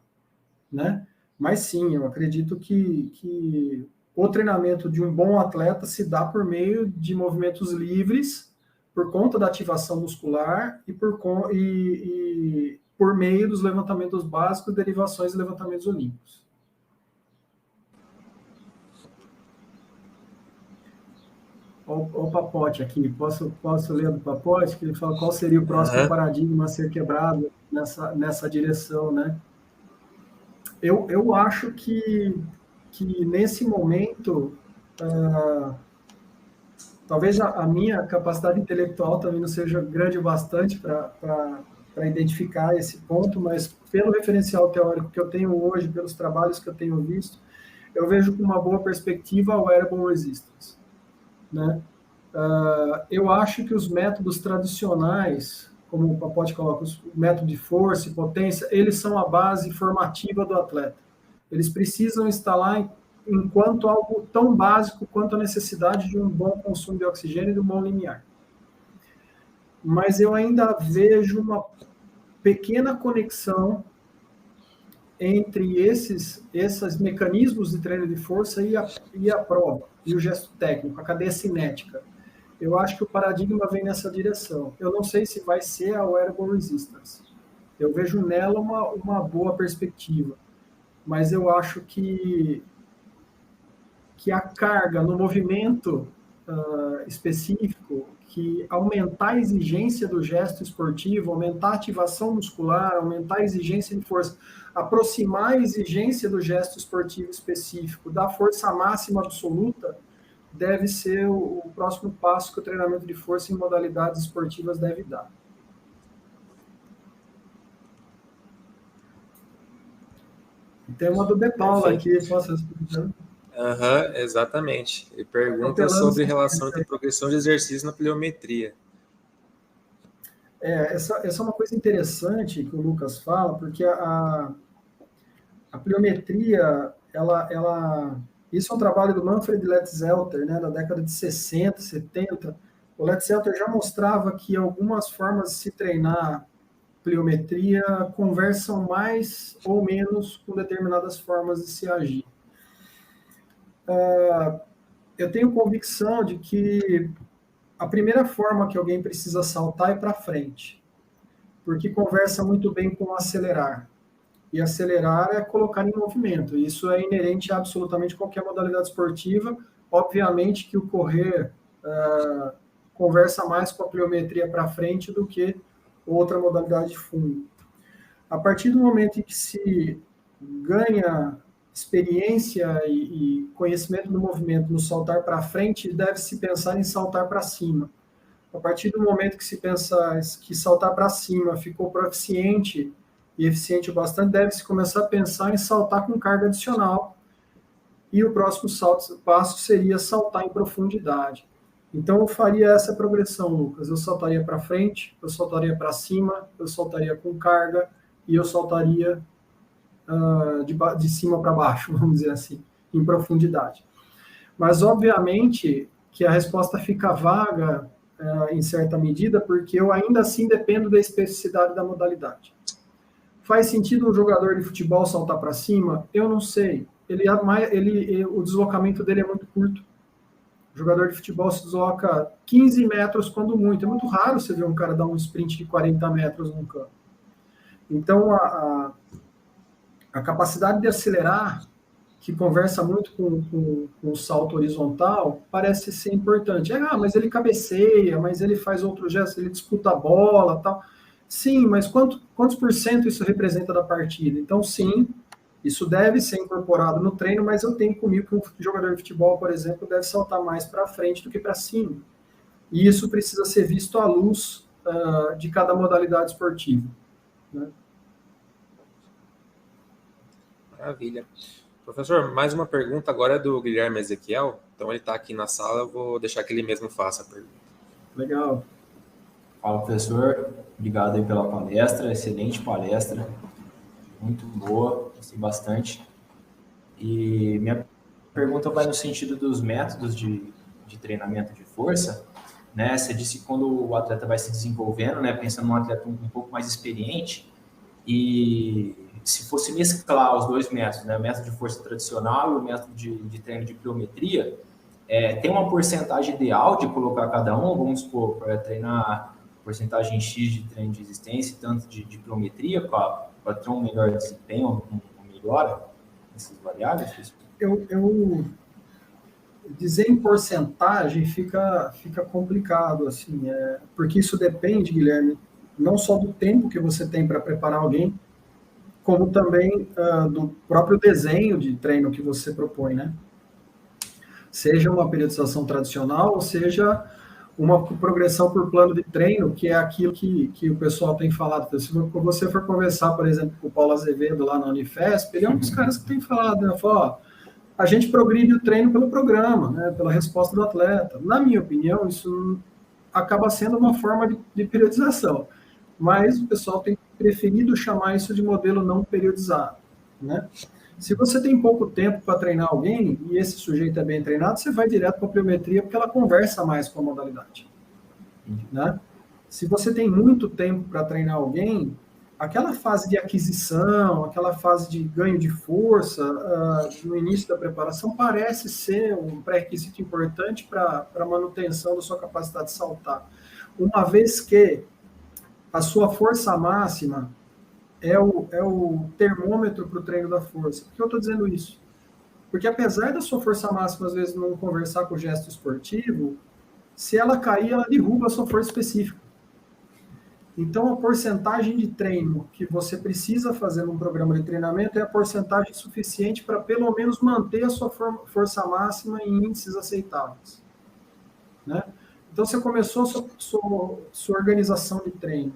S4: né? Mas sim, eu acredito que o treinamento de um bom atleta se dá por meio de movimentos livres, por conta da ativação muscular e por meio dos levantamentos básicos, derivações e levantamentos olímpicos. O Papote aqui, posso ler do Papote, que ele fala qual seria o próximo paradigma a ser quebrado nessa direção, né? Eu acho que nesse momento, talvez a minha capacidade intelectual também não seja grande o bastante para identificar esse ponto, mas pelo referencial teórico que eu tenho hoje, pelos trabalhos que eu tenho visto, eu vejo com uma boa perspectiva a Wearable Resistance, né? Eu acho que os métodos tradicionais, como o Papote coloca, o método de força e potência, eles são a base formativa do atleta. Eles precisam estar lá enquanto algo tão básico quanto a necessidade de um bom consumo de oxigênio e de um bom limiar. Mas eu ainda vejo uma pequena conexão entre esses mecanismos de treino de força e a prova, e o gesto técnico, a cadeia cinética. Eu acho que o paradigma vem nessa direção. Eu não sei se vai ser a wearable resistance. Eu vejo nela uma boa perspectiva, mas eu acho que a carga no movimento específico, que aumentar a exigência do gesto esportivo, aumentar a ativação muscular, aumentar a exigência de força, aproximar a exigência do gesto esportivo específico da força máxima absoluta, deve ser o próximo passo que o treinamento de força em modalidades esportivas deve dar. Tem uma do De Paula aqui, posso responder?
S1: Exatamente. Ele pergunta sobre relação entre progressão de exercício na pliometria.
S4: Essa é uma coisa interessante que o Lucas fala, porque a pliometria, isso é um trabalho do Manfred Letzelter, né, da década de 60, 70. O Letzelter já mostrava que algumas formas de se treinar pliometria conversam mais ou menos com determinadas formas de se agir. Eu tenho convicção de que a primeira forma que alguém precisa saltar é para frente, porque conversa muito bem com acelerar. E acelerar é colocar em movimento. Isso é inerente a absolutamente qualquer modalidade esportiva. Obviamente que o correr conversa mais com a pliometria para frente do que outra modalidade de fundo. A partir do momento em que se ganha experiência e conhecimento do movimento no saltar para frente, deve-se pensar em saltar para cima. A partir do momento que se pensa que saltar para cima ficou proficiente e eficiente o bastante, deve-se começar a pensar em saltar com carga adicional. E o próximo passo seria saltar em profundidade. Então, eu faria essa progressão, Lucas. Eu saltaria para frente, eu saltaria para cima, eu saltaria com carga e eu saltaria de cima para baixo, vamos dizer assim, em profundidade. Mas, obviamente, que a resposta fica vaga em certa medida, porque eu ainda assim dependo da especificidade da modalidade. Faz sentido um jogador de futebol saltar para cima? Eu não sei. O deslocamento dele é muito curto. O jogador de futebol se desloca 15 metros quando muito. É muito raro você ver um cara dar um sprint de 40 metros num campo. Então, a capacidade de acelerar, que conversa muito com o salto horizontal, parece ser importante. Mas ele cabeceia, mas ele faz outros gestos, ele disputa a bola, tal. Sim, mas quantos por cento isso representa da partida? Então, sim, isso deve ser incorporado no treino, mas eu tenho comigo que um jogador de futebol, por exemplo, deve saltar mais para frente do que para cima. E isso precisa ser visto à luz de cada modalidade esportiva, né?
S1: Maravilha. Professor, mais uma pergunta agora é do Guilherme Ezequiel. Então, ele está aqui na sala, eu vou deixar que ele mesmo faça a pergunta.
S2: Legal. Fala, professor. Obrigado aí pela palestra, excelente palestra. Muito boa, gostei bastante. E minha pergunta vai no sentido dos métodos de treinamento de força, né? Você disse que quando o atleta vai se desenvolvendo, né, pensando num atleta um pouco mais experiente, e se fosse mesclar os dois métodos, né, o método de força tradicional e o método de treino de pliometria, tem uma porcentagem ideal de colocar cada um, vamos supor, para treinar porcentagem X de treino de resistência e tanto de pliometria, para ter um melhor desempenho, uma melhora nessas variáveis?
S4: Eu dizer em porcentagem fica complicado, assim, porque isso depende, Guilherme, não só do tempo que você tem para preparar alguém, como também do próprio desenho de treino que você propõe, né? Seja uma periodização tradicional, ou seja uma progressão por plano de treino, que é aquilo que o pessoal tem falado. Se você for conversar, por exemplo, com o Paulo Azevedo lá na Unifesp, ele é um dos caras que tem falado, né? A gente progride o treino pelo programa, né? Pela resposta do atleta. Na minha opinião, isso acaba sendo uma forma de periodização, mas o pessoal tem preferido chamar isso de modelo não periodizado, né? Se você tem pouco tempo para treinar alguém, e esse sujeito é bem treinado, você vai direto para a pliometria, porque ela conversa mais com a modalidade, né? Se você tem muito tempo para treinar alguém, aquela fase de aquisição, aquela fase de ganho de força no início da preparação parece ser um pré-requisito importante para a manutenção da sua capacidade de saltar. Uma vez que a sua força máxima é o termômetro para o treino da força. Por que eu estou dizendo isso? Porque apesar da sua força máxima, às vezes, não conversar com o gesto esportivo, se ela cair, ela derruba a sua força específica. Então, a porcentagem de treino que você precisa fazer num programa de treinamento é a porcentagem suficiente para, pelo menos, manter a sua força máxima em índices aceitáveis. Né? Então, você começou a sua organização de treino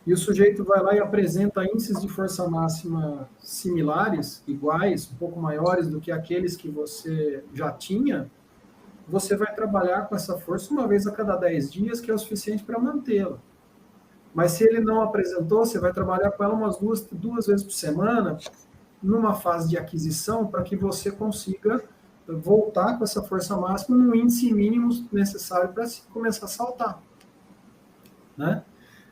S4: e o sujeito vai lá e apresenta índices de força máxima similares, iguais, um pouco maiores do que aqueles que você já tinha, você vai trabalhar com essa força uma vez a cada 10 dias, que é o suficiente para mantê-la. Mas se ele não apresentou, você vai trabalhar com ela umas duas vezes por semana, numa fase de aquisição, para que você consiga voltar com essa força máxima no índice mínimo necessário para começar a saltar. Né?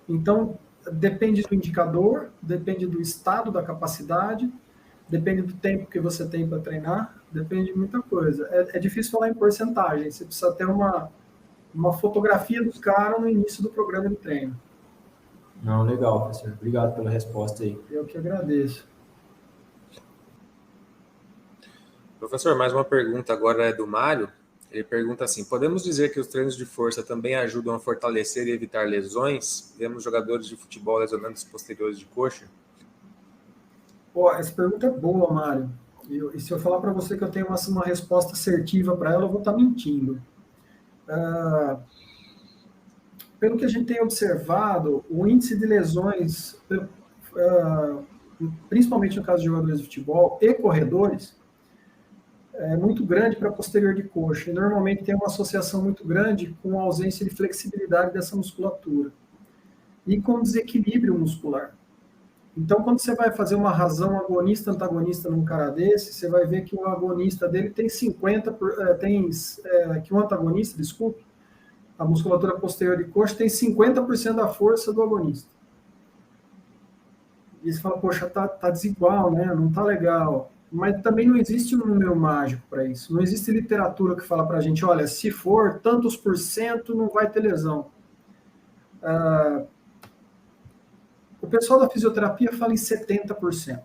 S4: Então, depende do indicador, depende do estado da capacidade, depende do tempo que você tem para treinar, depende de muita coisa. É difícil falar em porcentagem, você precisa ter uma fotografia do cara no início do programa de treino.
S2: Não, legal, professor. Obrigado pela resposta aí.
S4: Eu que agradeço.
S1: Professor, mais uma pergunta agora é do Mário. Ele pergunta assim: podemos dizer que os treinos de força também ajudam a fortalecer e evitar lesões? Vemos jogadores de futebol lesionando os posteriores de coxa?
S4: Pô, essa pergunta é boa, Mário. E se eu falar para você que eu tenho uma resposta assertiva para ela, eu vou estar mentindo. Pelo que a gente tem observado, o índice de lesões, principalmente no caso de jogadores de futebol e corredores, é muito grande para posterior de coxa. E normalmente tem uma associação muito grande com a ausência de flexibilidade dessa musculatura e com desequilíbrio muscular. Então, quando você vai fazer uma razão agonista-antagonista num cara desse, você vai ver que o agonista dele tem 50%, que o antagonista, desculpe, a musculatura posterior de coxa tem 50% da força do agonista. E você fala, poxa, tá desigual, né? Não tá legal. Mas também não existe um número mágico para isso. Não existe literatura que fala para a gente, olha, se for tantos por cento, não vai ter lesão. O pessoal da fisioterapia fala em 70%.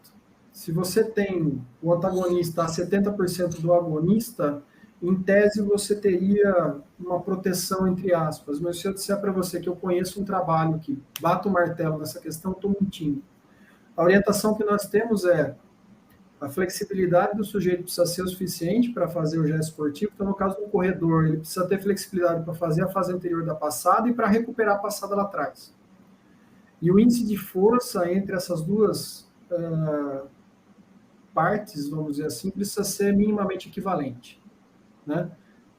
S4: Se você tem o antagonista a 70% do agonista, em tese você teria uma proteção, entre aspas. Mas se eu disser para você que eu conheço um trabalho que bate o martelo nessa questão, estou mentindo. A orientação que nós temos é a flexibilidade do sujeito precisa ser o suficiente para fazer o gesto esportivo. Então, no caso do corredor, ele precisa ter flexibilidade para fazer a fase anterior da passada e para recuperar a passada lá atrás. E o índice de força entre essas duas partes, vamos dizer assim, precisa ser minimamente equivalente. Né?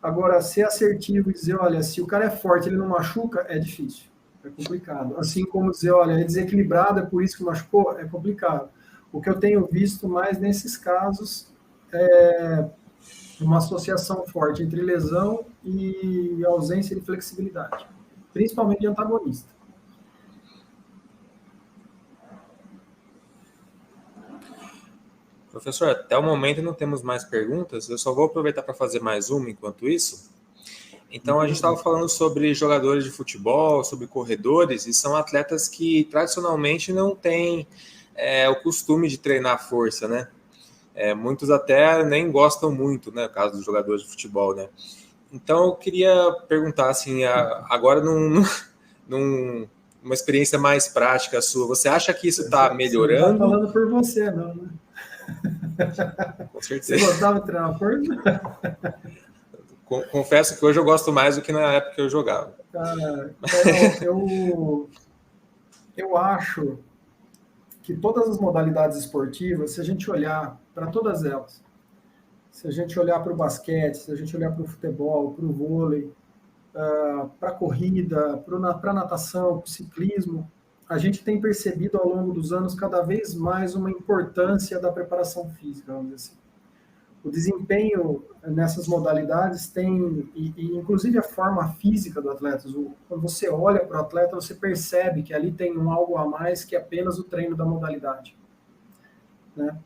S4: Agora, ser assertivo e dizer, olha, se o cara é forte, ele não machuca, é difícil, é complicado. Assim como dizer, olha, é desequilibrado, é por isso que machucou, é complicado. O que eu tenho visto mais nesses casos é uma associação forte entre lesão e ausência de flexibilidade, principalmente de antagonista.
S1: Professor, até o momento não temos mais perguntas, eu só vou aproveitar para fazer mais uma enquanto isso. Então, a gente estava falando sobre jogadores de futebol, sobre corredores, e são atletas que tradicionalmente não têm o costume de treinar força, né? Muitos até nem gostam muito, né? No caso dos jogadores de futebol, né? Então, eu queria perguntar, assim, agora numa experiência mais prática sua, você acha que isso está melhorando?
S4: Você não está falando por você, não, né?
S1: Com certeza.
S4: Você gostava de treinar força?
S1: Confesso que hoje eu gosto mais do que na época que eu jogava.
S4: Eu acho que todas as modalidades esportivas, se a gente olhar para todas elas, se a gente olhar para o basquete, se a gente olhar para o futebol, para o vôlei, para a corrida, para a natação, para o ciclismo, a gente tem percebido ao longo dos anos cada vez mais uma importância da preparação física, vamos dizer assim. O desempenho nessas modalidades tem, e inclusive a forma física do atleta, quando você olha para o atleta, você percebe que ali tem algo a mais que apenas o treino da modalidade, né?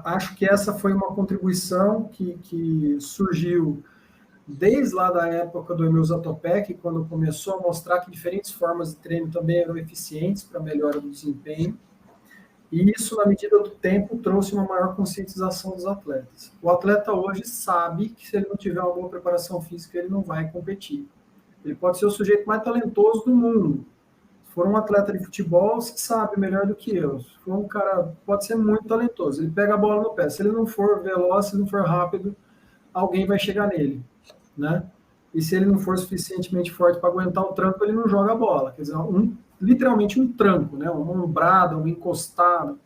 S4: Acho que essa foi uma contribuição que surgiu desde lá da época do Emil Zatopek, quando começou a mostrar que diferentes formas de treino também eram eficientes para a melhora do desempenho. E isso, na medida do tempo, trouxe uma maior conscientização dos atletas. O atleta hoje sabe que se ele não tiver uma boa preparação física, ele não vai competir. Ele pode ser o sujeito mais talentoso do mundo. Se for um atleta de futebol, você sabe melhor do que eu. Se for um cara, pode ser muito talentoso. Ele pega a bola no pé. Se ele não for veloz, se ele não for rápido, alguém vai chegar nele, né? E se ele não for suficientemente forte para aguentar o tranco, ele não joga a bola. Quer dizer, literalmente um tranco, né? Uma ombrada, um encostado.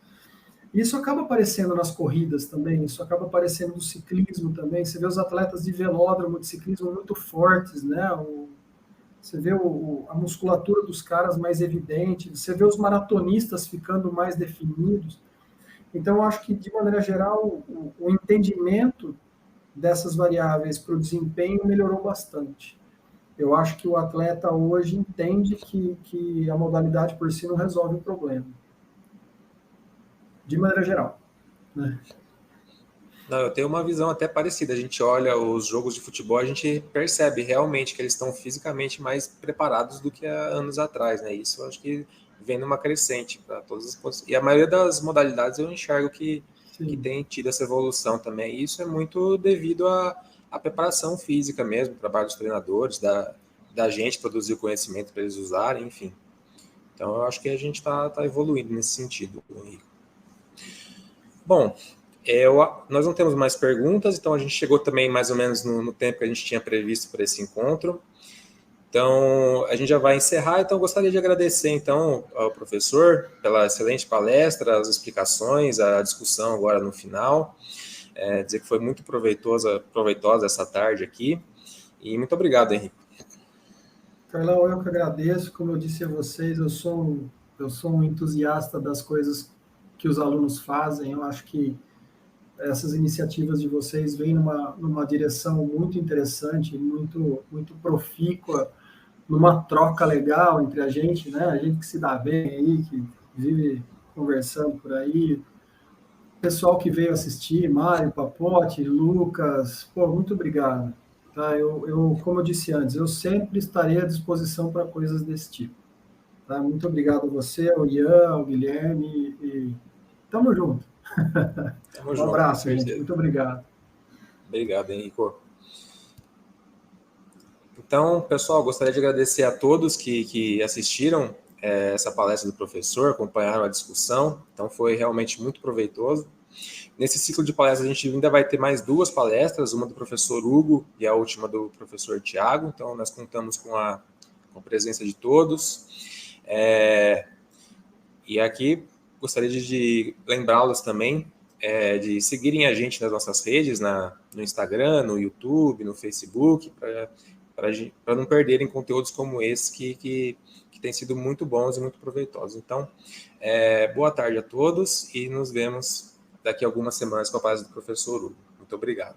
S4: Isso acaba aparecendo nas corridas também, isso acaba aparecendo no ciclismo também. Você vê os atletas de velódromo, de ciclismo muito fortes, né? Você vê a musculatura dos caras mais evidente, você vê os maratonistas ficando mais definidos. Então, eu acho que, de maneira geral, o entendimento dessas variáveis para o desempenho melhorou bastante. Eu acho que o atleta hoje entende que a modalidade por si não resolve o problema. De maneira geral, né?
S1: Não, eu tenho uma visão até parecida. A gente olha os jogos de futebol, a gente percebe realmente que eles estão fisicamente mais preparados do que há anos atrás, né? Isso eu acho que vem numa crescente para todas as posições. E a maioria das modalidades eu enxergo que tem tido essa evolução também. E isso é muito devido à preparação física mesmo, trabalho dos treinadores, da gente produzir o conhecimento para eles usarem, enfim. Então eu acho que a gente está evoluindo nesse sentido, Henrique. Bom, nós não temos mais perguntas, então a gente chegou também mais ou menos no tempo que a gente tinha previsto para esse encontro. Então, a gente já vai encerrar, então eu gostaria de agradecer então ao professor pela excelente palestra, as explicações, a discussão agora no final. Dizer que foi muito proveitosa essa tarde aqui. E muito obrigado, Henrique.
S4: Carlão, eu que agradeço. Como eu disse a vocês, eu sou um entusiasta das coisas que os alunos fazem. Eu acho que essas iniciativas de vocês vêm numa direção muito interessante, muito, muito profícua, numa troca legal entre a gente, né? A gente que se dá bem aí, que vive conversando por aí. Pessoal que veio assistir, Mário, Papote, Lucas, pô, muito obrigado. Tá? Como eu disse antes, eu sempre estarei à disposição para coisas desse tipo. Tá? Muito obrigado a você, ao Ian, ao Guilherme, e tamo junto.
S1: Tamo junto,
S4: abraço, gente. Muito obrigado.
S1: Obrigado, Henrico. Então, pessoal, gostaria de agradecer a todos que assistiram essa palestra do professor, acompanharam a discussão. Então, foi realmente muito proveitoso. Nesse ciclo de palestras, a gente ainda vai ter mais 2 palestras, uma do professor Hugo e a última do professor Tiago. Então, nós contamos com a presença de todos. E aqui, gostaria de lembrá-los também de seguirem a gente nas nossas redes, no Instagram, no YouTube, no Facebook, para não perderem conteúdos como esse que têm sido muito bons e muito proveitosos. Então, boa tarde a todos e nos vemos daqui a algumas semanas com a palestra do professor Hugo. Muito obrigado.